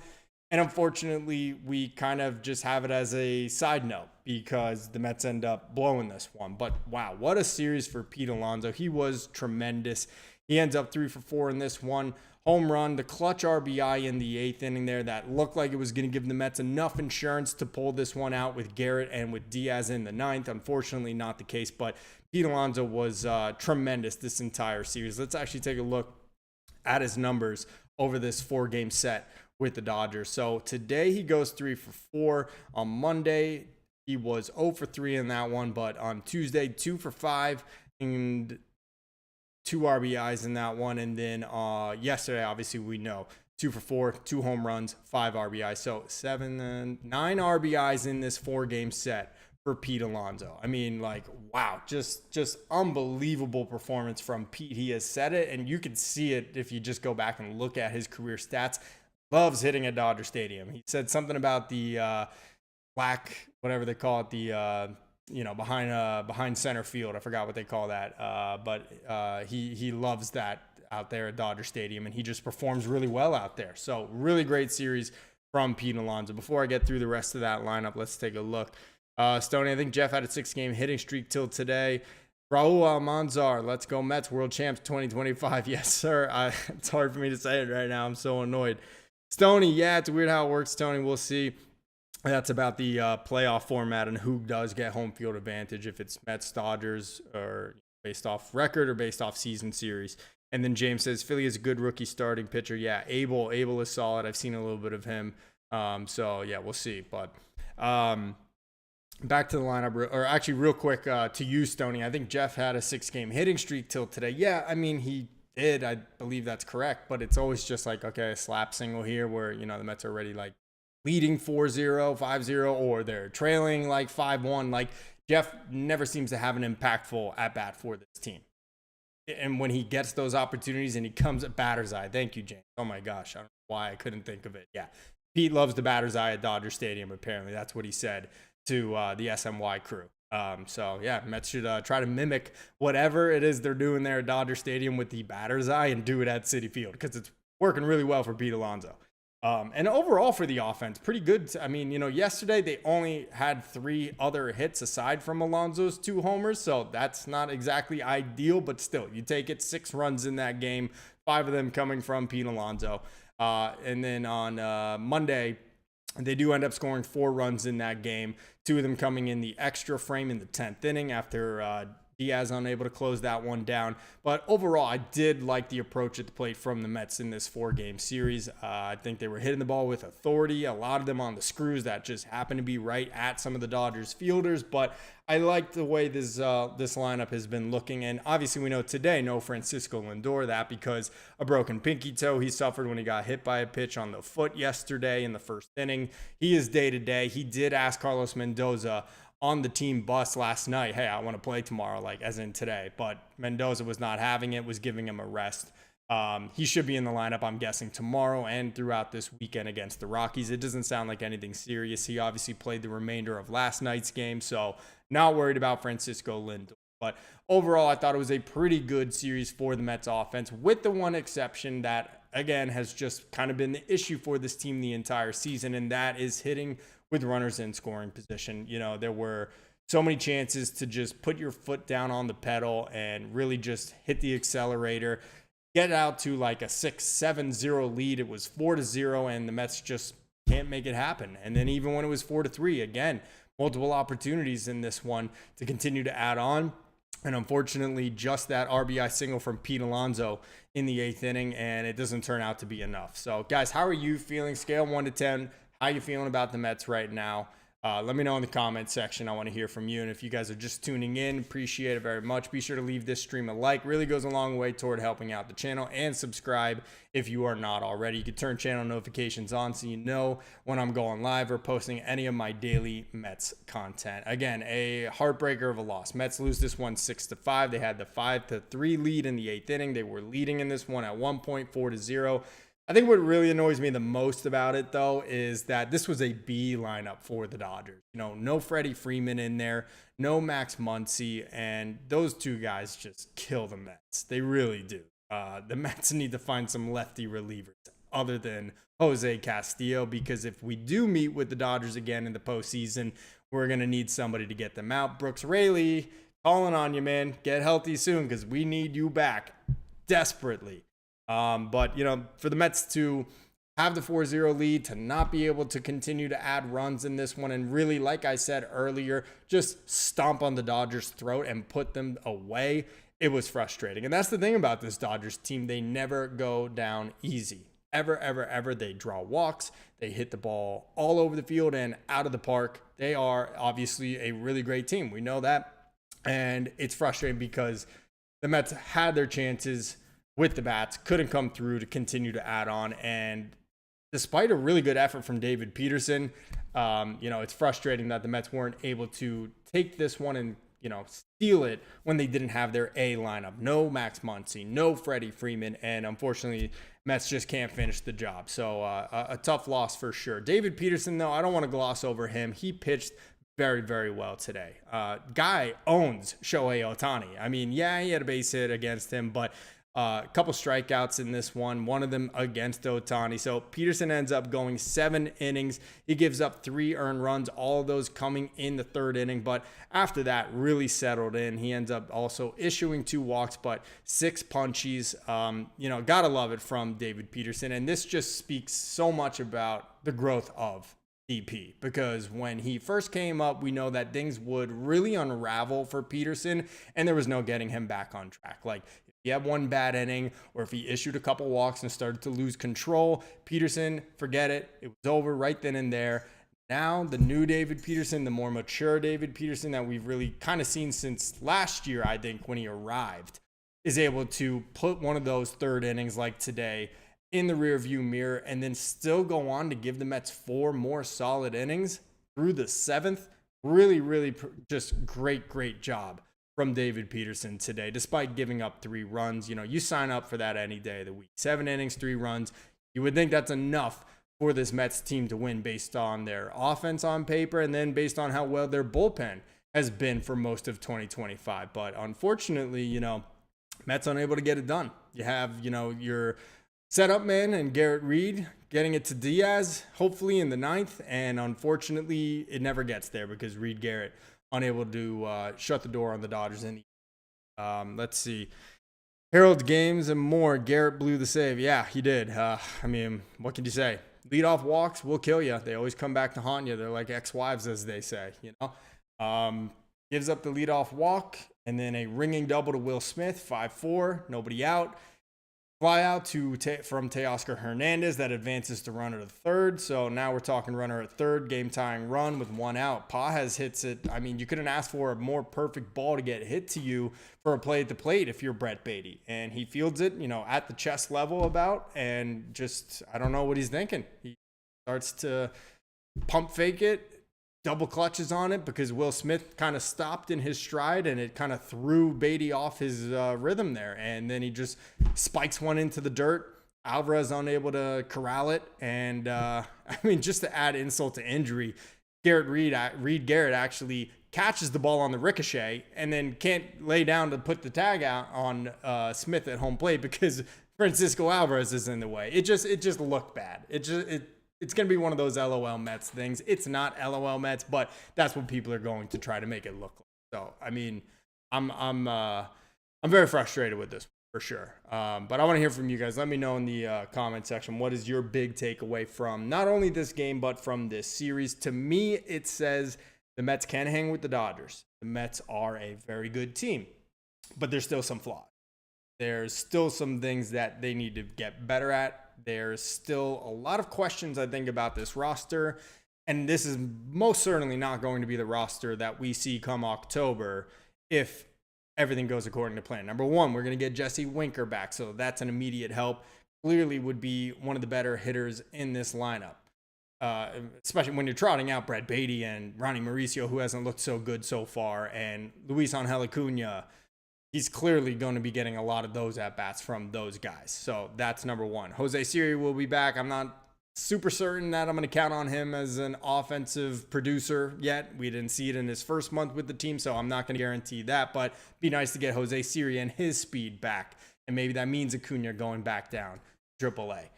[SPEAKER 2] And unfortunately, we kind of just have it as a side note because the Mets end up blowing this one. But wow, what a series for Pete Alonso. He was tremendous. He ends up 3 for 4 in this one. Home run, the clutch RBI in the 8th inning there that looked like it was going to give the Mets enough insurance to pull this one out with Garrett and with Diaz in the 9th. Unfortunately, not the case, but Pete Alonso was tremendous this entire series. Let's actually take a look at his numbers over this 4-game set with the Dodgers. So today he goes 3 for 4. On Monday, he was 0 for 3 in that one, but on Tuesday, 2 for 5 and 2 RBIs in that one. And then yesterday, obviously, we know 2 for 4, 2 home runs, 5 RBIs. So 9 RBIs in this 4-game set for Pete Alonso. I mean, like, wow, just unbelievable performance from Pete. He has said it, and you can see it if you just go back and look at his career stats. Loves hitting at Dodger Stadium. He said something about the black, whatever they call it, the behind center field. I forgot what they call that. But he loves that out there at Dodger Stadium, and he just performs really well out there. So really great series from Pete Alonso. Before I get through the rest of that lineup, let's take a look. Stoney, I think Jeff had a 6-game hitting streak till today. Raul Almanzar, let's go Mets, world champs 2025. Yes, sir. It's hard for me to say it right now. I'm so annoyed. Stoney, yeah, it's weird how it works, Tony. We'll see. That's about the playoff format and who does get home field advantage, if it's Mets, Dodgers, or based off record or based off season series. And then James says, Philly is a good rookie starting pitcher. Yeah, Abel is solid. I've seen a little bit of him. So, yeah, we'll see. But back to the lineup, or actually real quick to you, Stoney. I think Jeff had a 6-game hitting streak till today. Yeah, I mean, he did. I believe that's correct. But it's always just like, okay, a slap single here where, the Mets are already like leading 4-0, 5-0, or they're trailing like 5-1. Like, Jeff never seems to have an impactful at-bat for this team. And when he gets those opportunities and he comes at batter's eye, thank you, James. Oh, my gosh. I don't know why I couldn't think of it. Yeah, Pete loves the batter's eye at Dodger Stadium, apparently. That's what he said to the SMY crew. So, yeah, Mets should try to mimic whatever it is they're doing there at Dodger Stadium with the batter's eye and do it at Citi Field because it's working really well for Pete Alonso. And overall for the offense, pretty good. I mean, yesterday they only had 3 other hits aside from Alonso's 2 homers. So that's not exactly ideal, but still, you take it. 6 runs in that game, 5 of them coming from Pete Alonso. And then on Monday, they do end up scoring 4 runs in that game, 2 of them coming in the extra frame in the 10th inning after Diaz unable to close that one down. But overall, I did like the approach at the plate from the Mets in this 4-game series. I think they were hitting the ball with authority, a lot of them on the screws that just happened to be right at some of the Dodgers fielders. But I like the way this lineup has been looking. And obviously we know today, no Francisco Lindor, that because a broken pinky toe he suffered when he got hit by a pitch on the foot yesterday in the first inning. He is day-to-day. He did ask Carlos Mendoza on the team bus last night, hey, I want to play tomorrow, like as in today. But Mendoza was not having it, was giving him a rest. He should be in the lineup, I'm guessing, tomorrow and throughout this weekend against the Rockies. It doesn't sound like anything serious. He obviously played the remainder of last night's game, so not worried about Francisco Lindor. But overall, I thought it was a pretty good series for the Mets offense, with the one exception that, again, has just kind of been the issue for this team the entire season, and that is hitting with runners in scoring position. You know, there were so many chances to just put your foot down on the pedal and really just hit the accelerator, get out to like a 6-7-0 lead. It was 4-0, and the Mets just can't make it happen. And then even when it was 4-3, again, multiple opportunities in this one to continue to add on. And unfortunately, just that RBI single from Pete Alonso in the 8th inning, and it doesn't turn out to be enough. So, guys, how are you feeling? Scale 1 to 10. How you feeling about the Mets right now? Let me know in the comment section. I want to hear from you. And if you guys are just tuning in, appreciate it very much. Be sure to leave this stream a like. Really goes a long way toward helping out the channel. And subscribe if you are not already. You can turn channel notifications on so you know when I'm going live or posting any of my daily Mets content. Again, a heartbreaker of a loss. Mets lose this one 6-5. They had the 5-3 lead in the 8th inning. They were leading in this one at one point, 4-0. I think what really annoys me the most about it, though, is that this was a B lineup for the Dodgers. You know, no Freddie Freeman in there, no Max Muncy, and those two guys just kill the Mets. They really do. The Mets need to find some lefty relievers other than Jose Castillo, because if we do meet with the Dodgers again in the postseason, we're going to need somebody to get them out. Brooks Raley, calling on you, man. Get healthy soon because we need you back desperately. But, you know, for the Mets to have the 4-0 lead, to not be able to continue to add runs in this one, and really, like I said earlier, just stomp on the Dodgers' throat and put them away, it was frustrating. And that's the thing about this Dodgers team. They never go down easy. Ever, ever, ever. They draw walks. They hit the ball all over the field and out of the park. They are obviously a really great team. We know that. And it's frustrating because the Mets had their chances with the bats, couldn't come through to continue to add on. And despite a really good effort from David Peterson, you know, it's frustrating that the Mets weren't able to take this one and, you know, steal it when they didn't have their A lineup. No Max Muncy, no Freddie Freeman, and unfortunately, Mets just can't finish the job. So a tough loss for sure. David Peterson, though, I don't want to gloss over him. He pitched very, very well today. Guy owns Shohei Ohtani. I mean, yeah, he had a base hit against him, but a couple strikeouts in this one of them against Ohtani. So Peterson ends up going 7 innings. He gives up 3 earned runs, all of those coming in the 3rd inning. But after that, really settled in. He ends up also issuing 2 walks, but 6 punchies. You know, gotta love it from David Peterson. And this just speaks so much about the growth of DP, because when he first came up, we know that things would really unravel for Peterson, and there was no getting him back on track. Like, if he had one bad inning, or if he issued a couple walks and started to lose control, Peterson, forget it. It was over right then and there. Now, the new David Peterson, the more mature David Peterson that we've really kind of seen since last year, I think, when he arrived, is able to put one of those 3rd innings like today in the rearview mirror and then still go on to give the Mets 4 more solid innings through the 7th. Really, really just great job from David Peterson today, despite giving up 3 runs. You know, you sign up for that any day of the week. 7 innings, 3 runs. You would think that's enough for this Mets team to win based on their offense on paper and then based on how well their bullpen has been for most of 2025. But unfortunately, you know, Mets unable to get it done. You have, you know, your setup man and Garrett Reed getting it to Diaz, hopefully in the 9th. And unfortunately, it never gets there because Reed Garrett unable to shut the door on the Dodgers. Let's see. Harold Games and more. Garrett blew the save. Yeah, he did. I mean, what can you say? Leadoff walks will kill you. They always come back to haunt you. They're like ex-wives, as they say, you know. Gives up the leadoff walk, And then a ringing double to Will Smith, 5-4, nobody out. Fly out from Teoscar Hernandez that advances to runner to third. So now we're talking runner at third, game tying run with one out. Pages hits it. I mean, you couldn't ask for a more perfect ball to get hit to you for a play at the plate if you're Brett Beatty. And he fields it, at the chest level about, and just, I don't know what he's thinking. He starts to pump fake it, double clutches on it because Will Smith kind of stopped in his stride and it kind of threw Beatty off his rhythm there. And then he just spikes one into the dirt. Alvarez unable to corral it. And just to add insult to injury, Reed Garrett actually catches the ball on the ricochet and then can't lay down to put the tag out on Smith at home plate because Francisco Alvarez is in the way. It just looked bad. It's going to be one of those LOL Mets things. It's not LOL Mets, but that's what people are going to try to make it look like. So, I mean, I'm very frustrated with this for sure. But I want to hear from you guys. Let me know in the comment section, what is your big takeaway from not only this game, but from this series? To me, it says the Mets can hang with the Dodgers. The Mets are a very good team, but there's still some flaws. There's still some things that they need to get better at. There's still a lot of questions, I think, about this roster. And this is most certainly not going to be the roster that we see come October if everything goes according to plan. Number one, we're going to get Jesse Winker back. So that's an immediate help. Clearly would be one of the better hitters in this lineup. Especially when you're trotting out Brett Beatty and Ronnie Mauricio, who hasn't looked so good so far, and Luis Angel Acuna. He's clearly going to be getting a lot of those at-bats from those guys. So that's number one. Jose Siri will be back. I'm not super certain that I'm going to count on him as an offensive producer yet. We didn't see it in his first month with the team, so I'm not going to guarantee that. But it'd be nice to get Jose Siri and his speed back. And maybe that means Acuna going back down AAA.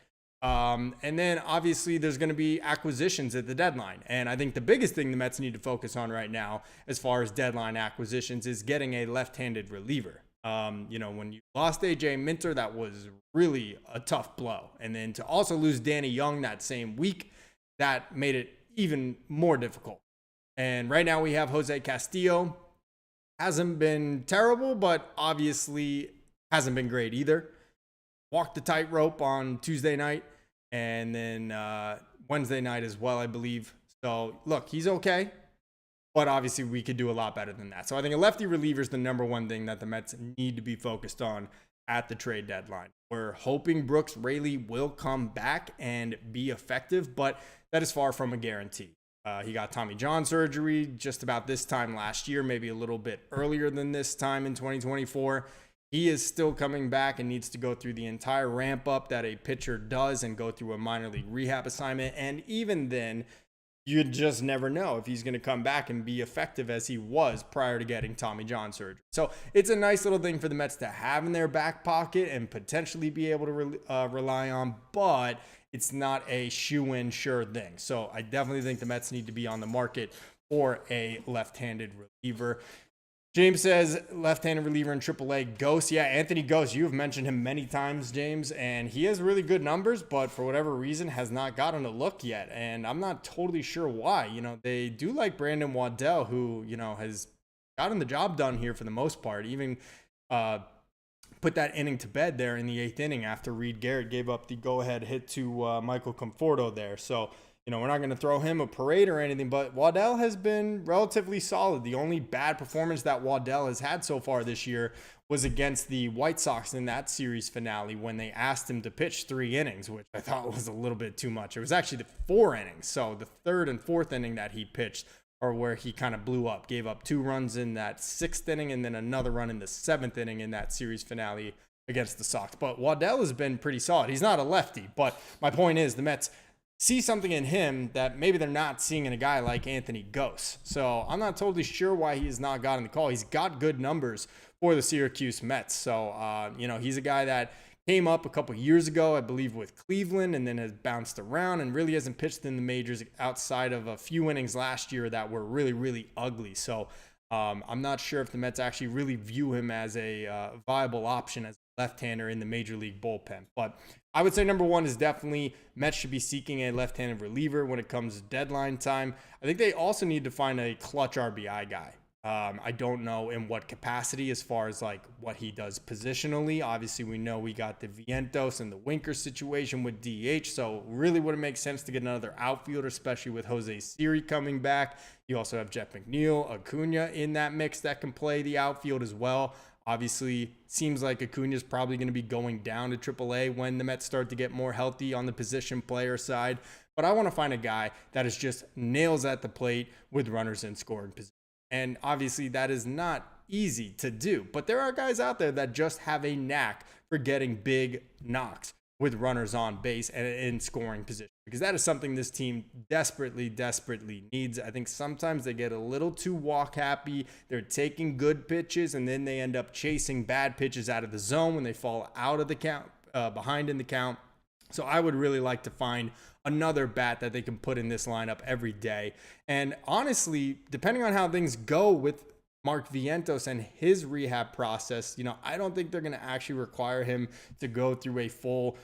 [SPEAKER 2] And then obviously there's going to be acquisitions at the deadline. And I think the biggest thing the Mets need to focus on right now, as far as deadline acquisitions, is getting a left-handed reliever. When you lost AJ Minter, that was really a tough blow. And then to also lose Danny Young that same week, that made it even more difficult. And right now we have Jose Castillo. Hasn't been terrible, but obviously hasn't been great either. Walked the tightrope on Tuesday night and then Wednesday night as well, I believe. So, look, he's okay, but obviously we could do a lot better than that. So I think a lefty reliever is the number one thing that the Mets need to be focused on at the trade deadline. We're hoping Brooks Raley will come back and be effective, but that is far from a guarantee. He got Tommy John surgery just about this time last year, maybe a little bit earlier than this time in 2024. He is still coming back and needs to go through the entire ramp up that a pitcher does and go through a minor league rehab assignment. And even then, you just never know if he's going to come back and be effective as he was prior to getting Tommy John surgery. So it's a nice little thing for the Mets to have in their back pocket and potentially be able to rely on, but it's not a shoe-in sure thing. So I definitely think the Mets need to be on the market for a left-handed reliever. James says left-handed reliever in AAA, Ghost. Yeah, Anthony Ghost. You have mentioned him many times, James, and he has really good numbers, but for whatever reason has not gotten a look yet. And I'm not totally sure why. They do like Brandon Waddell, who, has gotten the job done here for the most part. Even put that inning to bed there in the 8th inning after Reed Garrett gave up the go-ahead hit to Michael Conforto there. So, we're not going to throw him a parade or anything, but Waddell has been relatively solid. The only bad performance that Waddell has had so far this year was against the White Sox in that series finale when they asked him to pitch 3 innings, which I thought was a little bit too much. It was actually the 4 innings. So the 3rd and 4th inning that he pitched are where he kind of blew up, gave up 2 runs in that 6th inning and then another run in the 7th inning in that series finale against the Sox. But Waddell has been pretty solid. He's not a lefty, but my point is the Mets see something in him that maybe they're not seeing in a guy like Anthony Ghost. So I'm not totally sure why he has not gotten the call. He's got good numbers for the Syracuse Mets. So, he's a guy that came up a couple years ago, I believe, with Cleveland and then has bounced around and really hasn't pitched in the majors outside of a few innings last year that were really, really ugly. So I'm not sure if the Mets actually really view him as a viable option as a left-hander in the major league bullpen. But I would say number one is definitely Mets should be seeking a left-handed reliever when it comes to deadline time. I think they also need to find a clutch RBI guy. I don't know in what capacity as far as like what he does positionally. Obviously, we know we got the Vientos and the Winker situation with DH, so really wouldn't make sense to get another outfielder, especially with Jose Siri coming back. You also have Jeff McNeil, Acuna in that mix that can play the outfield as well. Obviously, seems like Acuna is probably going to be going down to AAA when the Mets start to get more healthy on the position player side. But I want to find a guy that is just nails at the plate with runners in scoring position. And obviously that is not easy to do, but there are guys out there that just have a knack for getting big knocks with runners on base and in scoring position, because that is something this team desperately needs. I think sometimes they get a little too walk happy. They're taking good pitches and then they end up chasing bad pitches out of the zone when they fall out of the count, behind in the count. So I would really like to find another bat that they can put in this lineup every day. And honestly, depending on how things go with Mark Vientos and his rehab process, I don't think they're going to actually require him to go through a full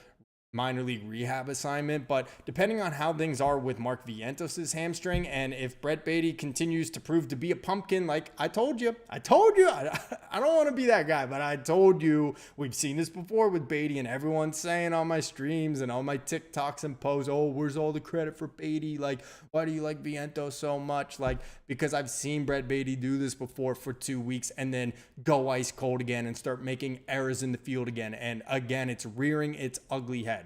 [SPEAKER 2] minor league rehab assignment, but depending on how things are with Mark Vientos' hamstring, and if Brett Baty continues to prove to be a pumpkin, like I told you, I don't want to be that guy, but I told you, we've seen this before with Baty, and everyone's saying on my streams and on my TikToks and posts, oh, where's all the credit for Baty? Like, why do you like Vientos so much? Like, because I've seen Brett Baty do this before for 2 weeks and then go ice cold again and start making errors in the field again. And again, it's rearing its ugly head.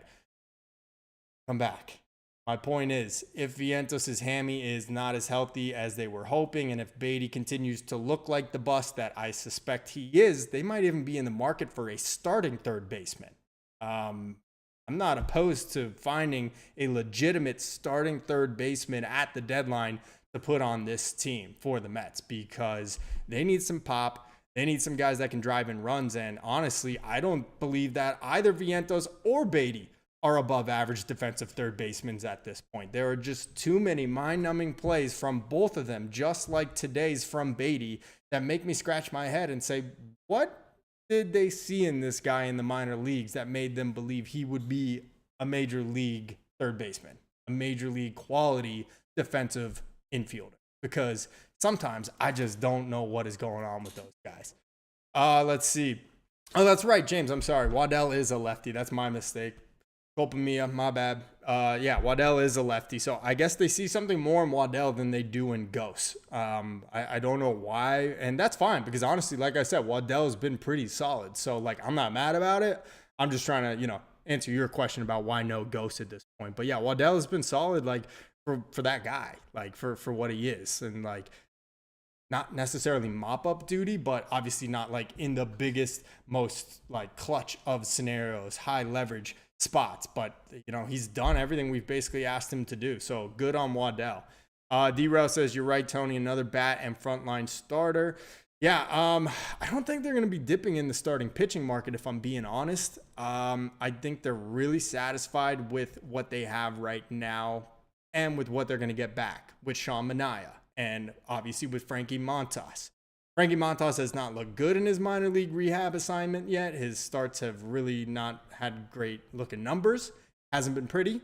[SPEAKER 2] Come back. My point is, if Vientos' hammy is not as healthy as they were hoping, and if Baty continues to look like the bust that I suspect he is, they might even be in the market for a starting third baseman. I'm not opposed to finding a legitimate starting third baseman at the deadline to put on this team for the Mets, because they need some pop. They need some guys that can drive in runs. And honestly, I don't believe that either Vientos or Baty are above average defensive third basemen at this point. There are just too many mind-numbing plays from both of them, just like today's from Baty, that make me scratch my head and say, what did they see in this guy in the minor leagues that made them believe he would be a major league third baseman, a major league quality defensive infielder? Because sometimes I just don't know what is going on with those guys. Let's see. Oh, that's right, James. I'm sorry. Waddell is a lefty. That's my mistake. Culpa mia, my bad. Yeah, Waddell is a lefty. So I guess they see something more in Waddell than they do in Ghost. I don't know why. And that's fine, because honestly, like I said, Waddell has been pretty solid. So, like, I'm not mad about it. I'm just trying to, answer your question about why no Ghost at this point. But yeah, Waddell has been solid, like, for that guy, like, for what he is. And, like, not necessarily mop-up duty, but obviously not, like, in the biggest, most, like, clutch of scenarios, high leverage spots, but he's done everything we've basically asked him to do. So good on Waddell. D-Rail says, you're right, Tony, another bat and frontline starter. Yeah, I don't think they're going to be dipping in the starting pitching market, if I'm being honest. I think they're really satisfied with what they have right now and with what they're going to get back with Sean Manaea and obviously with Frankie Montas. Frankie Montas has not looked good in his minor league rehab assignment yet. His starts have really not had great looking numbers. Hasn't been pretty,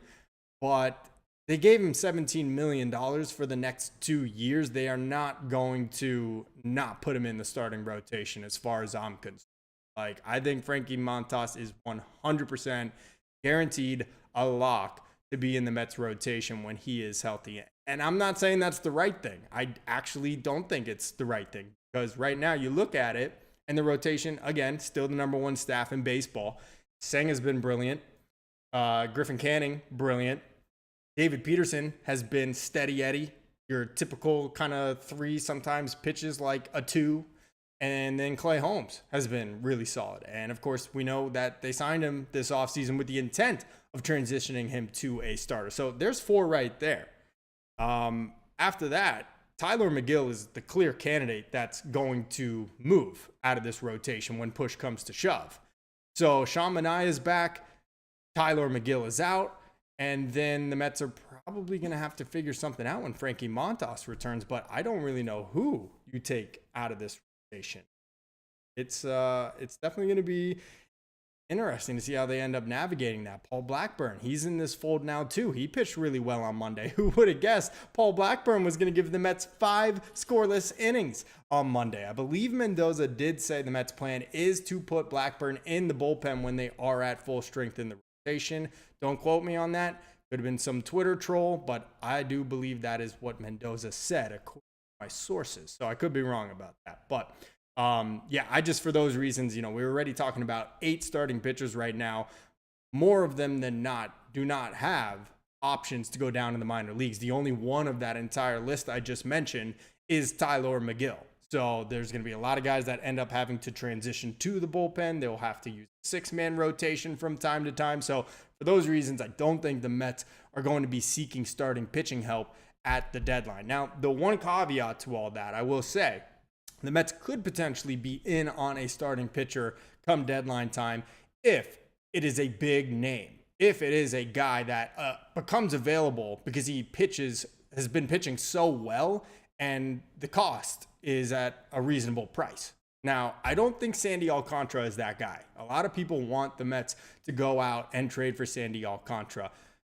[SPEAKER 2] but they gave him $17 million for the next 2 years. They are not going to not put him in the starting rotation as far as I'm concerned. Like, I think Frankie Montas is 100% guaranteed a lock to be in the Mets rotation when he is healthy. And I'm not saying that's the right thing. I actually don't think it's the right thing. Because right now you look at it, and the rotation, again, still the number one staff in baseball. Seng has been brilliant. Griffin Canning, brilliant. David Peterson has been steady Eddie, your typical kind of 3, sometimes pitches like a 2. And then Clay Holmes has been really solid. And, of course, we know that they signed him this offseason with the intent of transitioning him to a starter. So there's 4 right there. After that, Tyler McGill is the clear candidate that's going to move out of this rotation when push comes to shove. So Sean Manaea is back, Tyler McGill is out, and then the Mets are probably going to have to figure something out when Frankie Montas returns, but I don't really know who you take out of this rotation. It's definitely going to be interesting to see how they end up navigating that. Paul Blackburn, he's in this fold now too. He pitched really well on Monday. Who would have guessed Paul Blackburn was going to give the Mets 5 scoreless innings on Monday? I believe Mendoza did say the Mets plan is to put Blackburn in the bullpen when they are at full strength in the rotation. Don't quote me on that. Could have been some Twitter troll, but I do believe that is what Mendoza said according to my sources. So I could be wrong about that. But yeah, I just, for those reasons, we were already talking about 8 starting pitchers right now. More of them than not do not have options to go down in the minor leagues. The only one of that entire list I just mentioned is Tylor Megill. So there's going to be a lot of guys that end up having to transition to the bullpen. They'll have to use 6-man rotation from time to time. So for those reasons, I don't think the Mets are going to be seeking starting pitching help at the deadline. Now, the one caveat to all that, I will say, the Mets could potentially be in on a starting pitcher come deadline time if it is a big name, if it is a guy that becomes available because he has been pitching so well and the cost is at a reasonable price. Now, I don't think Sandy Alcantara is that guy. A lot of people want the Mets to go out and trade for Sandy Alcantara.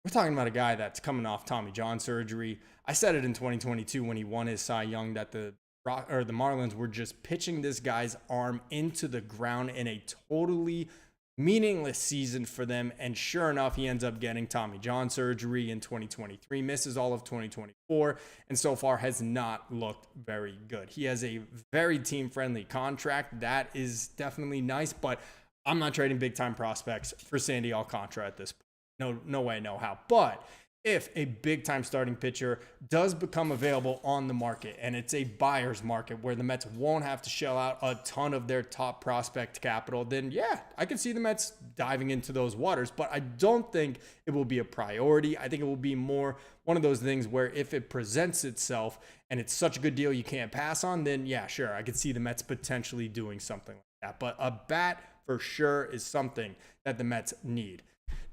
[SPEAKER 2] We're talking about a guy that's coming off Tommy John surgery. I said it in 2022 when he won his Cy Young that the Marlins were just pitching this guy's arm into the ground in a totally meaningless season for them. And sure enough, he ends up getting Tommy John surgery in 2023, misses all of 2024, and so far has not looked very good. He has a very team-friendly contract. That is definitely nice, but I'm not trading big-time prospects for Sandy Alcantara at this point. No way, no how. But if a big-time starting pitcher does become available on the market and it's a buyer's market where the Mets won't have to shell out a ton of their top prospect capital, then yeah, I can see the Mets diving into those waters, but I don't think it will be a priority. I think it will be more one of those things where if it presents itself and it's such a good deal you can't pass on, then yeah, sure, I could see the Mets potentially doing something like that. But a bat for sure is something that the Mets need.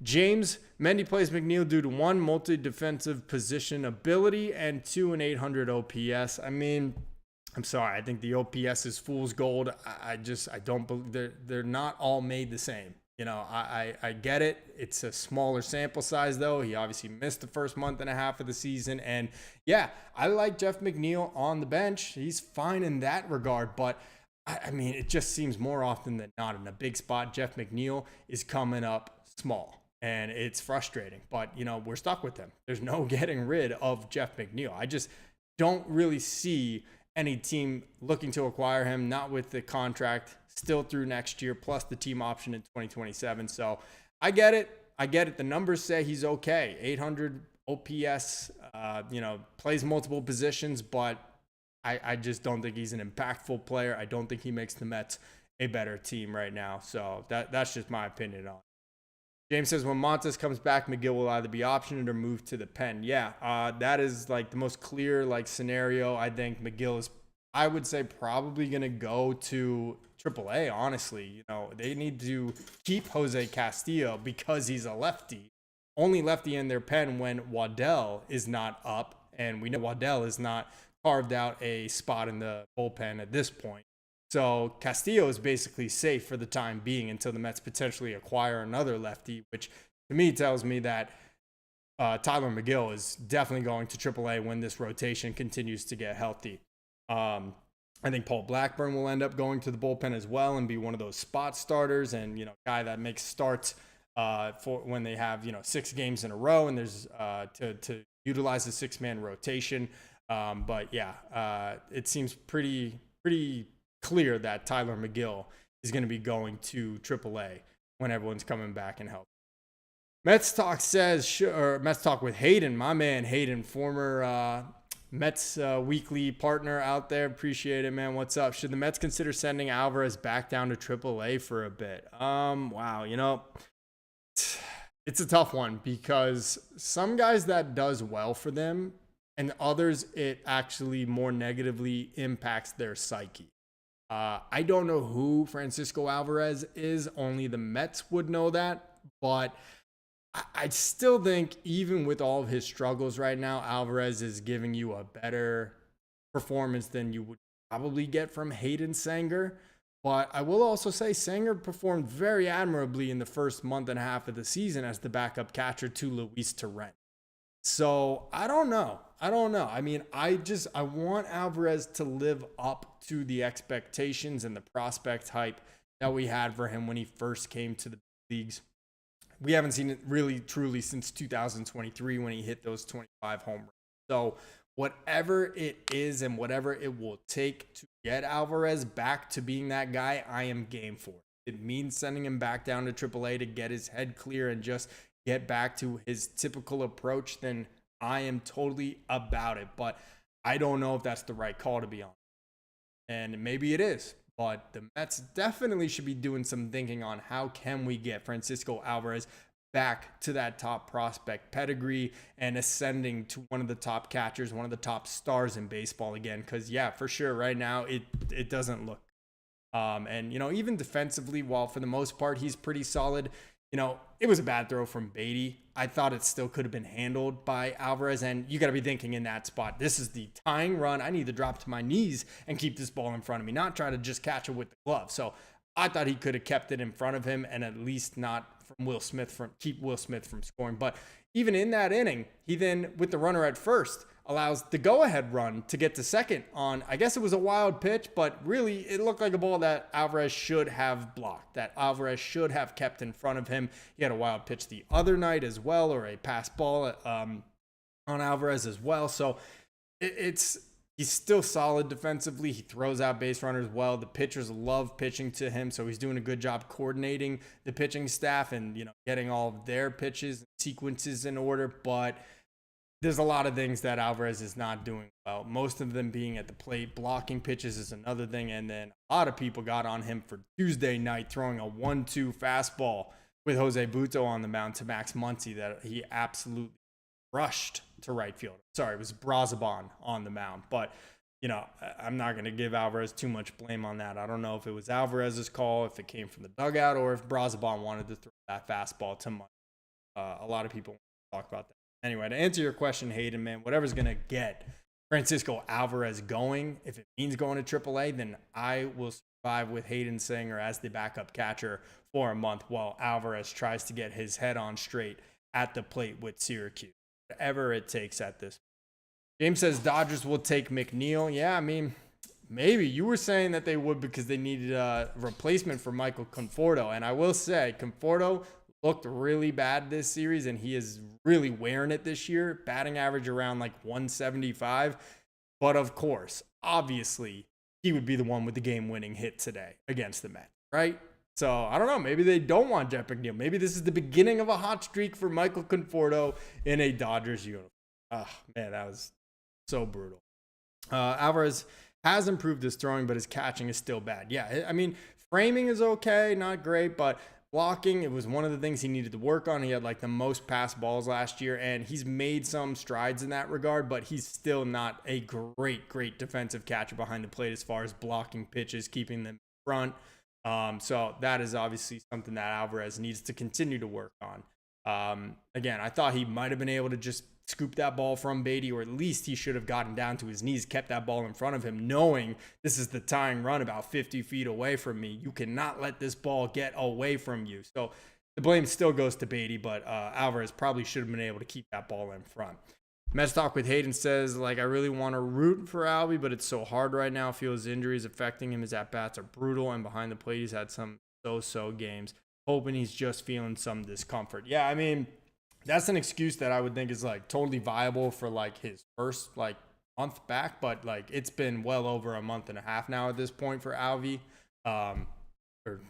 [SPEAKER 2] James, Mendy plays McNeil due to 1, multi-defensive position ability and 2, an 800 OPS. I mean, I'm sorry. I think the OPS is fool's gold. I don't believe they're not all made the same. I get it. It's a smaller sample size though. He obviously missed the first month and a half of the season. And yeah, I like Jeff McNeil on the bench. He's fine in that regard, but I mean, it just seems more often than not in a big spot, Jeff McNeil is coming up small. And it's frustrating, but we're stuck with him. There's no getting rid of Jeff McNeil. I just don't really see any team looking to acquire him, not with the contract still through next year, plus the team option in 2027. So I get it. The numbers say he's okay. 800 OPS, plays multiple positions, but I just don't think he's an impactful player. I don't think he makes the Mets a better team right now. So that's just my opinion on it. James says, when Montes comes back, McGill will either be optioned or moved to the pen. Yeah, that is like the most clear scenario. I think McGill is, I would say, probably going to go to AAA, honestly. They need to keep Jose Castillo because he's a lefty. Only lefty in their pen when Waddell is not up. And we know Waddell is not carved out a spot in the bullpen at this point. So Castillo is basically safe for the time being until the Mets potentially acquire another lefty, which to me tells me that Tylor Megill is definitely going to AAA when this rotation continues to get healthy. I think Paul Blackburn will end up going to the bullpen as well and be one of those spot starters and, guy that makes starts for when they have, 6 games in a row and there's to utilize the 6-man rotation. But yeah, it seems pretty clear that Tylor Megill is going to be going to AAA when everyone's coming back and healthy. Mets Talk with Hayden, my man Hayden, former Mets weekly partner out there. Appreciate it, man. What's up? Should the Mets consider sending Alvarez back down to AAA for a bit? Wow, it's a tough one because some guys that does well for them and others it actually more negatively impacts their psyche. I don't know who Francisco Alvarez is. Only the Mets would know that. But I still think even with all of his struggles right now, Alvarez is giving you a better performance than you would probably get from Hayden Sanger. But I will also say Sanger performed very admirably in the first month and a half of the season as the backup catcher to Luis Torrent. So I don't know. I mean, I want Alvarez to live up to the expectations and the prospect hype that we had for him when he first came to the leagues. We haven't seen it really truly since 2023 when he hit those 25 home runs. So whatever it is and whatever it will take to get Alvarez back to being that guy, I am game for it. It means sending him back down to AAA to get his head clear and just get back to his typical approach, then I am totally about it. But I don't know if that's the right call, to be honest. And maybe it is. But the Mets definitely should be doing some thinking on how can we get Francisco Alvarez back to that top prospect pedigree and ascending to one of the top catchers, one of the top stars in baseball again. Because, yeah, for sure, right now it doesn't look. And, even defensively, while for the most part he's pretty solid, it was a bad throw from Beatty. I thought it still could have been handled by Alvarez. And you got to be thinking in that spot, this is the tying run. I need to drop to my knees and keep this ball in front of me, not try to just catch it with the glove. So I thought he could have kept it in front of him and at least not keep Will Smith from scoring. But even in that inning, he then, with the runner at first, allows the go-ahead run to get to second on, I guess it was a wild pitch, but really it looked like a ball that Alvarez should have blocked, that Alvarez should have kept in front of him. He had a wild pitch the other night as well, or a pass ball on Alvarez as well. So he's still solid defensively. He throws out base runners well. The pitchers love pitching to him, so he's doing a good job coordinating the pitching staff and, getting all of their pitches and sequences in order. But there's a lot of things that Alvarez is not doing well. Most of them being at the plate. Blocking pitches is another thing. And then a lot of people got on him for Tuesday night throwing a 1-2 fastball with Jose Butto on the mound to Max Muncy that he absolutely rushed to right field. Sorry, it was Brazaban on the mound. But, I'm not going to give Alvarez too much blame on that. I don't know if it was Alvarez's call, if it came from the dugout, or if Brazaban wanted to throw that fastball to Muncy. A lot of people talk about that. Anyway, to answer your question, Hayden, man, whatever's going to get Francisco Alvarez going, if it means going to AAA, then I will survive with Hayden Sanger as the backup catcher for a month while Alvarez tries to get his head on straight at the plate with Syracuse. Whatever it takes at this point. James says Dodgers will take McNeil. Yeah, I mean, maybe. You were saying that they would because they needed a replacement for Michael Conforto. And I will say, Conforto looked really bad this series, and he is really wearing it this year. Batting average around like 175. But of course, obviously, he would be the one with the game-winning hit today against the Mets, right? So I don't know. Maybe they don't want Jeff McNeil. Maybe this is the beginning of a hot streak for Michael Conforto in a Dodgers uniform. Oh, man, that was so brutal. Alvarez has improved his throwing, but his catching is still bad. Yeah, I mean, framing is okay, not great, but blocking, it was one of the things he needed to work on. He had like the most passed balls last year, and he's made some strides in that regard, but he's still not a great defensive catcher behind the plate as far as blocking pitches, keeping them in front. So that is obviously something that Alvarez needs to continue to work on. Again, I thought he might have been able to just scoop that ball from Beatty, or at least he should have gotten down to his knees, kept that ball in front of him, knowing this is the tying run about 50 feet away from me. You cannot let this ball get away from you. So the blame still goes to Beatty, but Alvarez probably should have been able to keep that ball in front. Mets Talk with Hayden says, I really want to root for Albie, but it's so hard right now. Feels injuries affecting him. His at-bats are brutal, and behind the plate, he's had some so-so games. Hoping he's just feeling some discomfort. Yeah, I mean, that's an excuse that I would think is totally viable for his first month back, but it's been well over a month and a half now at this point for Alvy. Or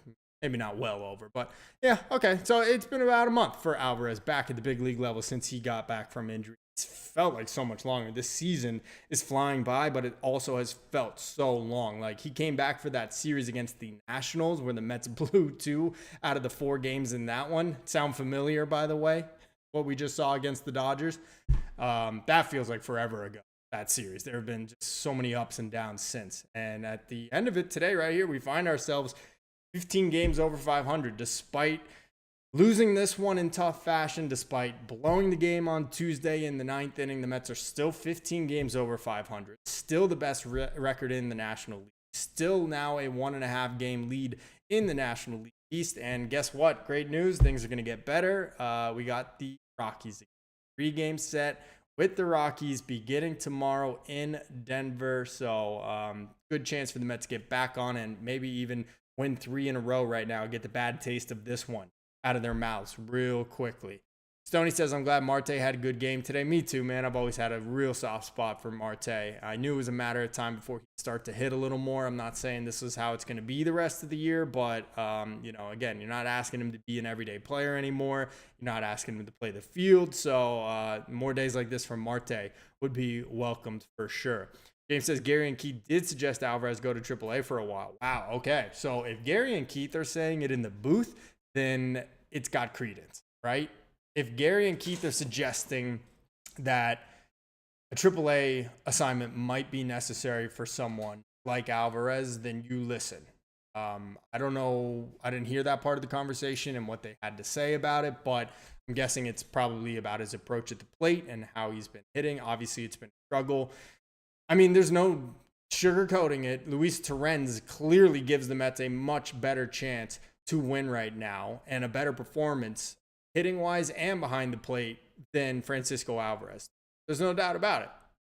[SPEAKER 2] maybe not well over, but yeah, okay. So it's been about a month for Alvarez back at the big league level since he got back from injury. It's felt like so much longer. This season is flying by, but it also has felt so long. He came back for that series against the Nationals where the Mets blew 2 out of the 4 games in that one. Sound familiar, by the way? What we just saw against the Dodgers? That feels like forever ago, that series. There have been just so many ups and downs since. And at the end of it today, right here, we find ourselves 15 games over 500, despite losing this one in tough fashion, despite blowing the game on Tuesday in the 9th inning. The Mets are still 15 games over 500, still the best record in the National League. Still now a 1.5 game lead in the National League East. And guess what? Great news. Things are going to get better. We got the Rockies. 3-game set with the Rockies beginning tomorrow in Denver. So good chance for the Mets to get back on and maybe even win 3 in a row right now. Get the bad taste of this one out of their mouths real quickly. Stoney says, I'm glad Marte had a good game today. Me too, man. I've always had a real soft spot for Marte. I knew it was a matter of time before he'd start to hit a little more. I'm not saying this is how it's going to be the rest of the year, but, again, you're not asking him to be an everyday player anymore. You're not asking him to play the field. So more days like this from Marte would be welcomed for sure. James says, Gary and Keith did suggest Alvarez go to AAA for a while. Wow, okay. So if Gary and Keith are saying it in the booth, then it's got credence, right? If Gary and Keith are suggesting that a AAA assignment might be necessary for someone like Alvarez, then you listen. I don't know. I didn't hear that part of the conversation and what they had to say about it, but I'm guessing it's probably about his approach at the plate and how he's been hitting. Obviously, it's been a struggle. I mean, there's no sugarcoating it. Luis Torrens clearly gives the Mets a much better chance to win right now and a better performance hitting-wise and behind the plate than Francisco Alvarez. There's no doubt about it.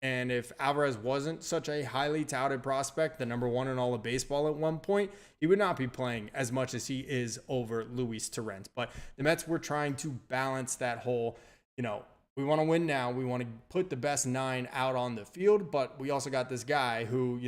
[SPEAKER 2] And if Alvarez wasn't such a highly touted prospect, the number 1 in all of baseball at one point, he would not be playing as much as he is over Luis Torrens. But the Mets were trying to balance that whole, we want to win now. We want to put the best 9 out on the field, but we also got this guy who,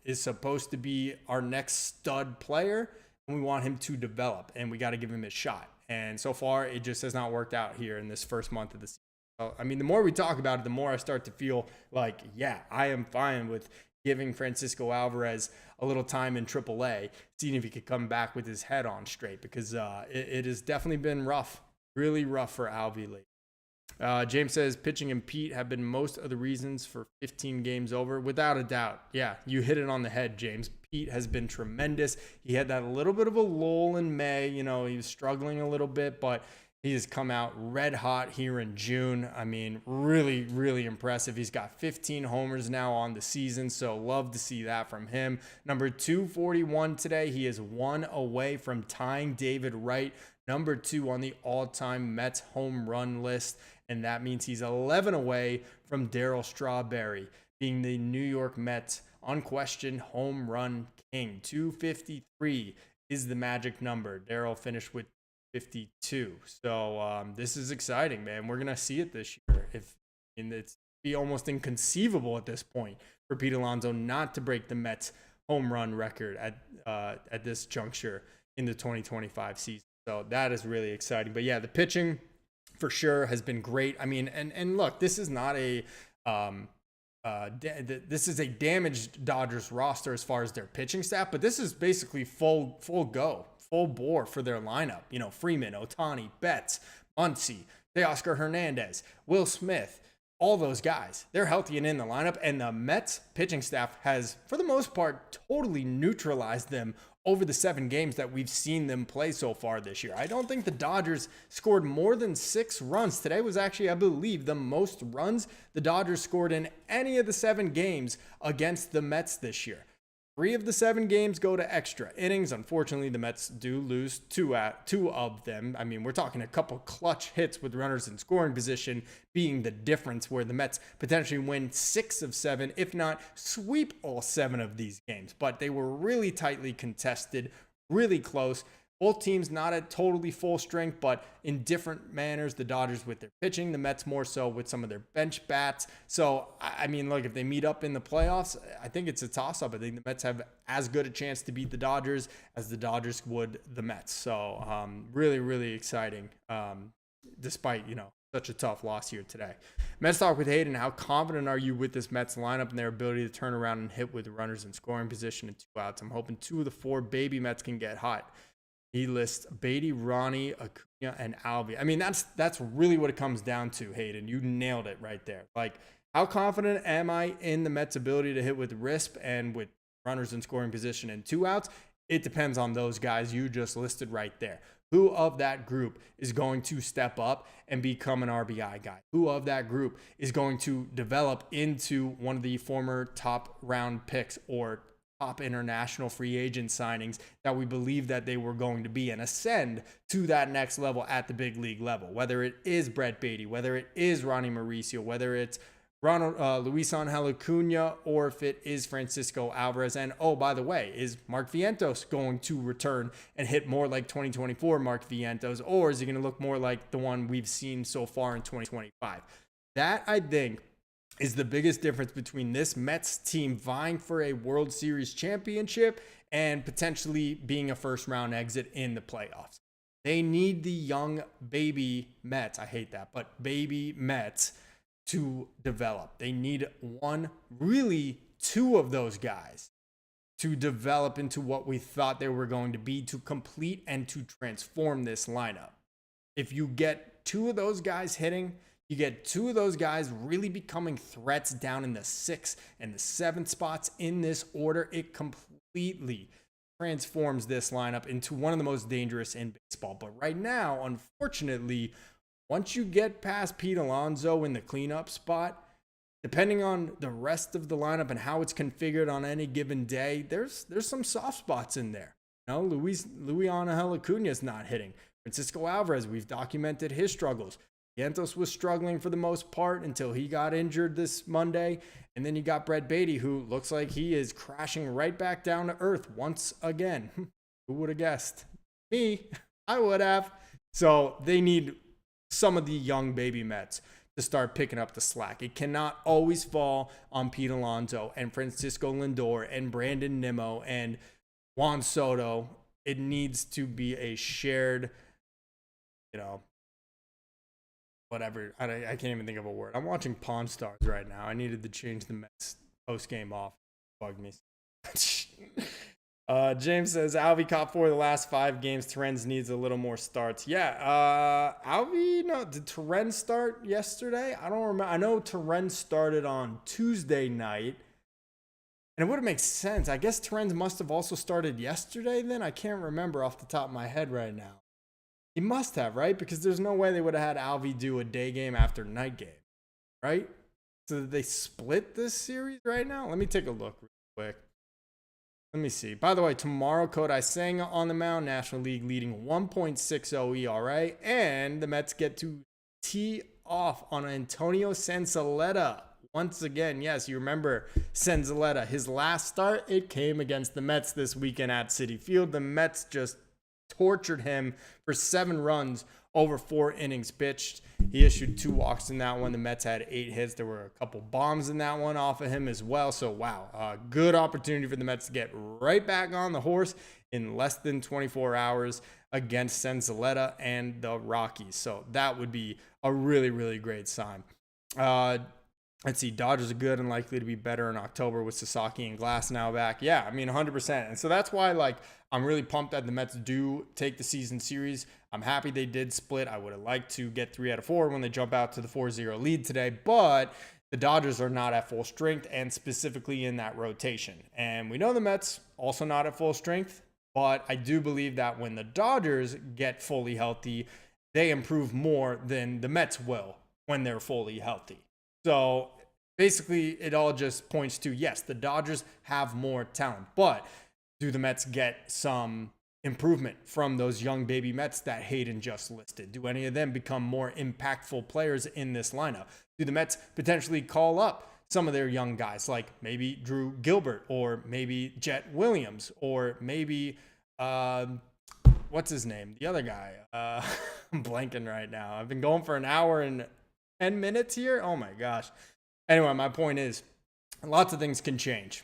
[SPEAKER 2] is supposed to be our next stud player, and we want him to develop, and we got to give him a shot. And so far, it just has not worked out here in this first month of the season. So, I mean, the more we talk about it, the more I start to feel like, yeah, I am fine with giving Francisco Alvarez a little time in AAA, seeing if he could come back with his head on straight, because it has definitely been rough, really rough for Alvy lately. James says pitching and Pete have been most of the reasons for 15 games over, without a doubt. Yeah, you hit it on the head, James. Pete has been tremendous. He had that little bit of a lull in May. He was struggling a little bit, but he has come out red hot here in June. I mean, really, really impressive. He's got 15 homers now on the season, so love to see that from him. Number 241 today. He is 1 away from tying David Wright, number 2 on the all-time Mets home run list, and that means he's 11 away from Darryl Strawberry, being the New York Mets unquestioned home run king. 253 is the magic number. Darryl finished with 52. So this is exciting, man. We're gonna see it this year. It's be almost inconceivable at this point for Pete Alonso not to break the Mets home run record at this juncture in the 2025 season. So that is really exciting. But yeah, the pitching for sure has been great. I mean, and look, this is not a this is a damaged Dodgers roster as far as their pitching staff, but this is basically full bore for their lineup. Freeman, Ohtani, Betts, Muncy, Teoscar Hernandez, Will Smith, all those guys. They're healthy and in the lineup, and the Mets pitching staff has, for the most part, totally neutralized them over the 7 games that we've seen them play so far this year. I don't think the Dodgers scored more than 6 runs. Today was actually, I believe, the most runs the Dodgers scored in any of the 7 games against the Mets this year. 3 of the 7 games go to extra innings. Unfortunately, the Mets do lose 2 of them. I mean, we're talking a couple clutch hits with runners in scoring position being the difference, where the Mets potentially win 6 of 7, if not sweep all 7 of these games. But they were really tightly contested, really close. Both teams not at totally full strength, but in different manners. The Dodgers with their pitching, the Mets more so with some of their bench bats. So, I mean, look, if they meet up in the playoffs, I think it's a toss-up. I think the Mets have as good a chance to beat the Dodgers as the Dodgers would the Mets. So, really, really exciting, despite, such a tough loss here today. Mets Talk with Hayden. How confident are you with this Mets lineup and their ability to turn around and hit with runners in scoring position and 2 outs? I'm hoping 2 of the 4 baby Mets can get hot. He lists Beatty, Ronnie, Acuna, and Alvy. I mean, that's really what it comes down to, Hayden. You nailed it right there. Like, how confident am I in the Mets' ability to hit with RISP and with runners in scoring position and 2 outs? It depends on those guys you just listed right there. Who of that group is going to step up and become an RBI guy? Who of that group is going to develop into one of the former top round picks or top international free agent signings that we believe that they were going to be and ascend to that next level at the big league level. Whether it is Brett Beatty, whether it is Ronnie Mauricio, whether it's Luis Angel Acuna, or if it is Francisco Alvarez. And oh, by the way, is Mark Vientos going to return and hit more like 2024 Mark Vientos, or is he going to look more like the one we've seen so far in 2025? That, I think, is the biggest difference between this Mets team vying for a World Series championship and potentially being a first-round exit in the playoffs. They need the young baby Mets. I hate that, but baby Mets to develop. They need two of those guys to develop into what we thought they were going to be, to complete and to transform this lineup. If you get two of those guys hitting, you get two of those guys really becoming threats down in the 6th and the 7th spots in this order, it completely transforms this lineup into one of the most dangerous in baseball. But right now, unfortunately, once you get past Pete Alonso in the cleanup spot, depending on the rest of the lineup and how it's configured on any given day, there's some soft spots in there. You know, Luis Angel Acuna is not hitting. Francisco Alvarez, we've documented his struggles. Vientos was struggling for the most part until he got injured this Monday. And then you got Brett Beatty, who looks like he is crashing right back down to earth once again. Who would have guessed? Me. I would have. So they need some of the young baby Mets to start picking up the slack. It cannot always fall on Pete Alonso and Francisco Lindor and Brandon Nimmo and Juan Soto. It needs to be a shared, whatever. I can't even think of a word. I'm watching Pawn Stars right now. I needed to change the Mets post-game off. Bugged me. James says, Alvy caught 4 of the last 5 games. Terrence needs a little more starts. Yeah, Alvy, no, did Terrence start yesterday? I don't remember. I know Terrence started on Tuesday night. And it would have made sense. I guess Terrence must have also started yesterday then. I can't remember off the top of my head right now. He must have, right? Because there's no way they would have had Alvy do a day game after night game, right? So did they split this series right now? Let me take a look real quick. Let me see. By the way, tomorrow, Kodai Senga on the mound, National League leading 1.60 ERA, and the Mets get to tee off on Antonio Senzaletta. Once again, yes, you remember Senzaletta. His last start, it came against the Mets this weekend at Citi Field. The Mets just tortured him for 7 runs over 4 innings pitched. He issued 2 walks in that one. The Mets had 8 hits. There were a couple bombs in that one off of him as well. So, wow, good opportunity for the Mets to get right back on the horse in less than 24 hours against Senzaletta and the Rockies. So that would be a really, really great sign. Let's see, Dodgers are good and likely to be better in October with Sasaki and Glass now back. Yeah, I mean, 100%. And so that's why, I'm really pumped that the Mets do take the season series. I'm happy they did split. I would have liked to get 3 out of 4 when they jump out to the 4-0 lead today. But the Dodgers are not at full strength, and specifically in that rotation. And we know the Mets also not at full strength. But I do believe that when the Dodgers get fully healthy, they improve more than the Mets will when they're fully healthy. So basically, it all just points to, yes, the Dodgers have more talent, but do the Mets get some improvement from those young baby Mets that Hayden just listed? Do any of them become more impactful players in this lineup? Do the Mets potentially call up some of their young guys, like maybe Drew Gilbert or maybe Jet Williams or maybe, what's his name? The other guy. I'm blanking right now. I've been going for an hour and 10 minutes here. Oh my gosh. Anyway, my point is lots of things can change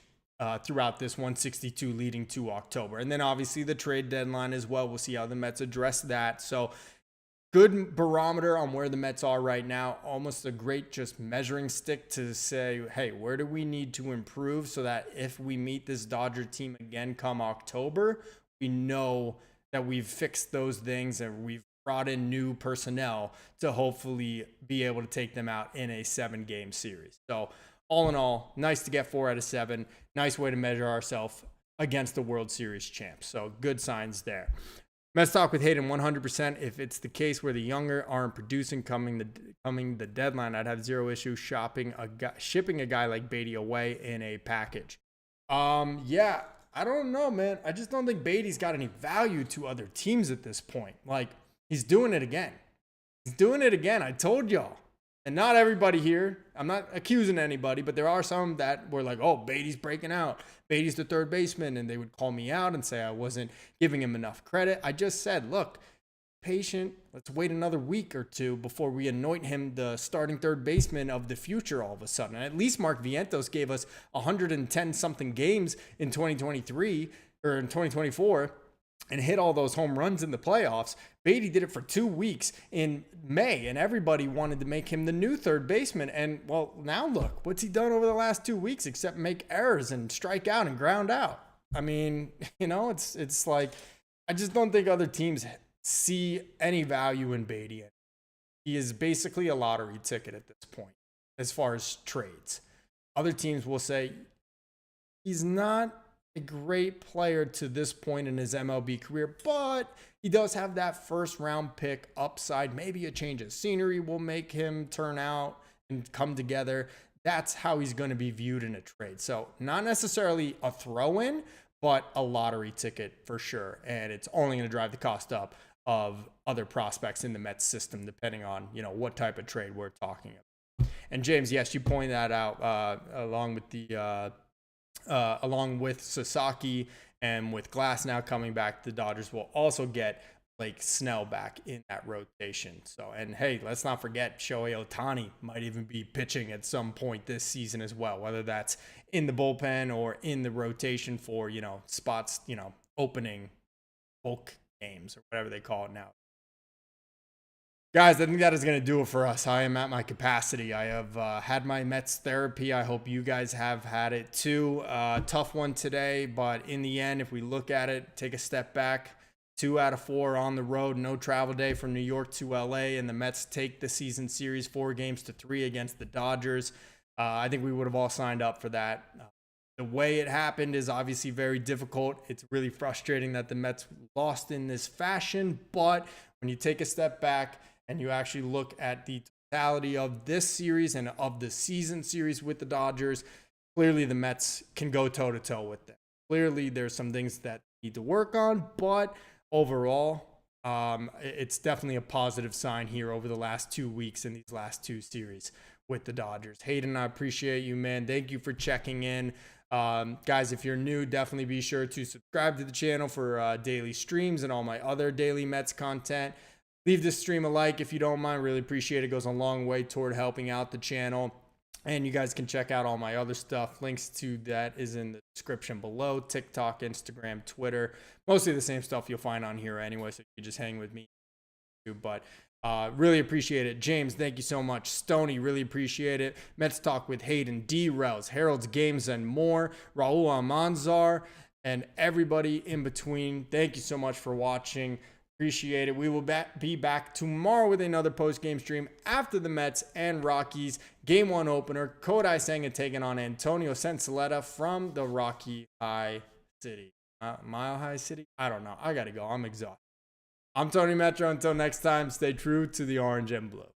[SPEAKER 2] throughout this 162 leading to October. And then obviously the trade deadline as well. We'll see how the Mets address that. So good barometer on where the Mets are right now. Almost a great just measuring stick to say, hey, where do we need to improve so that if we meet this Dodger team again come October, we know that we've fixed those things and we've brought in new personnel to hopefully be able to take them out in a 7-game series. So all in all, nice to get 4 out of 7. Nice way to measure ourselves against the World Series champs. So good signs there. Mets talk with Hayden 100%. If it's the case where the younger aren't producing coming the deadline, I'd have zero issue shipping a guy like Beatty away in a package. Yeah, I don't know, man. I just don't think Beatty's got any value to other teams at this point. Like, he's doing it again. He's doing it again. I told y'all. And not everybody here, I'm not accusing anybody, but there are some that were like, oh, Beatty's breaking out. Beatty's the third baseman. And they would call me out and say I wasn't giving him enough credit. I just said, look, patient. Let's wait another week or two before we anoint him the starting third baseman of the future all of a sudden. And at least Mark Vientos gave us 110 something games in 2023 or in 2024 and hit all those home runs in the playoffs. Beatty did it for 2 weeks in May, and everybody wanted to make him the new third baseman. And, well, now look, what's he done over the last 2 weeks except make errors and strike out and ground out? I mean, it's like, I just don't think other teams see any value in Beatty. He is basically a lottery ticket at this point as far as trades. Other teams will say he's not a great player to this point in his MLB career, but he does have that first round pick upside. Maybe a change of scenery will make him turn out and come together. That's how he's going to be viewed in a trade. So not necessarily a throw-in, but a lottery ticket for sure. And it's only going to drive the cost up of other prospects in the Mets system, depending on, what type of trade we're talking about. And James, yes, you pointed that out along with Sasaki and with Glass now coming back, the Dodgers will also get Blake Snell back in that rotation. So, and hey, let's not forget Shohei Ohtani might even be pitching at some point this season as well, whether that's in the bullpen or in the rotation for, spots, opening bulk games or whatever they call it now. Guys, I think that is going to do it for us. I am at my capacity. I have had my Mets therapy. I hope you guys have had it too. Tough one today, but in the end, if we look at it, take a step back, 2 out of 4 on the road, no travel day from New York to LA, and the Mets take the season series 4-3 against the Dodgers. I think we would have all signed up for that. The way it happened is obviously very difficult. It's really frustrating that the Mets lost in this fashion, but when you take a step back and you actually look at the totality of this series and of the season series with the Dodgers, clearly the Mets can go toe-to-toe with them. Clearly there's some things that need to work on, but overall, it's definitely a positive sign here over the last 2 weeks in these last 2 series with the Dodgers. Hayden, I appreciate you, man. Thank you for checking in. Guys, if you're new, definitely be sure to subscribe to the channel for daily streams and all my other daily Mets content. Leave this stream a like if you don't mind. Really appreciate it. It goes a long way toward helping out the channel. And you guys can check out all my other stuff. Links to that is in the description below. TikTok, Instagram, Twitter. Mostly the same stuff you'll find on here anyway, so you can just hang with me. But really appreciate it. James, thank you so much. Stoney, really appreciate it. Mets Talk with Hayden, D-Rels, Harold's Games and more. Raul Almanzar, and everybody in between. Thank you so much for watching. Appreciate it. We will be back tomorrow with another post-game stream after the Mets and Rockies Game 1 opener. Kodai Senga taking on Antonio Sensaleta from the Rocky High City. Mile High City? I don't know. I got to go. I'm exhausted. I'm Tony Metro. Until next time, stay true to the orange and blue.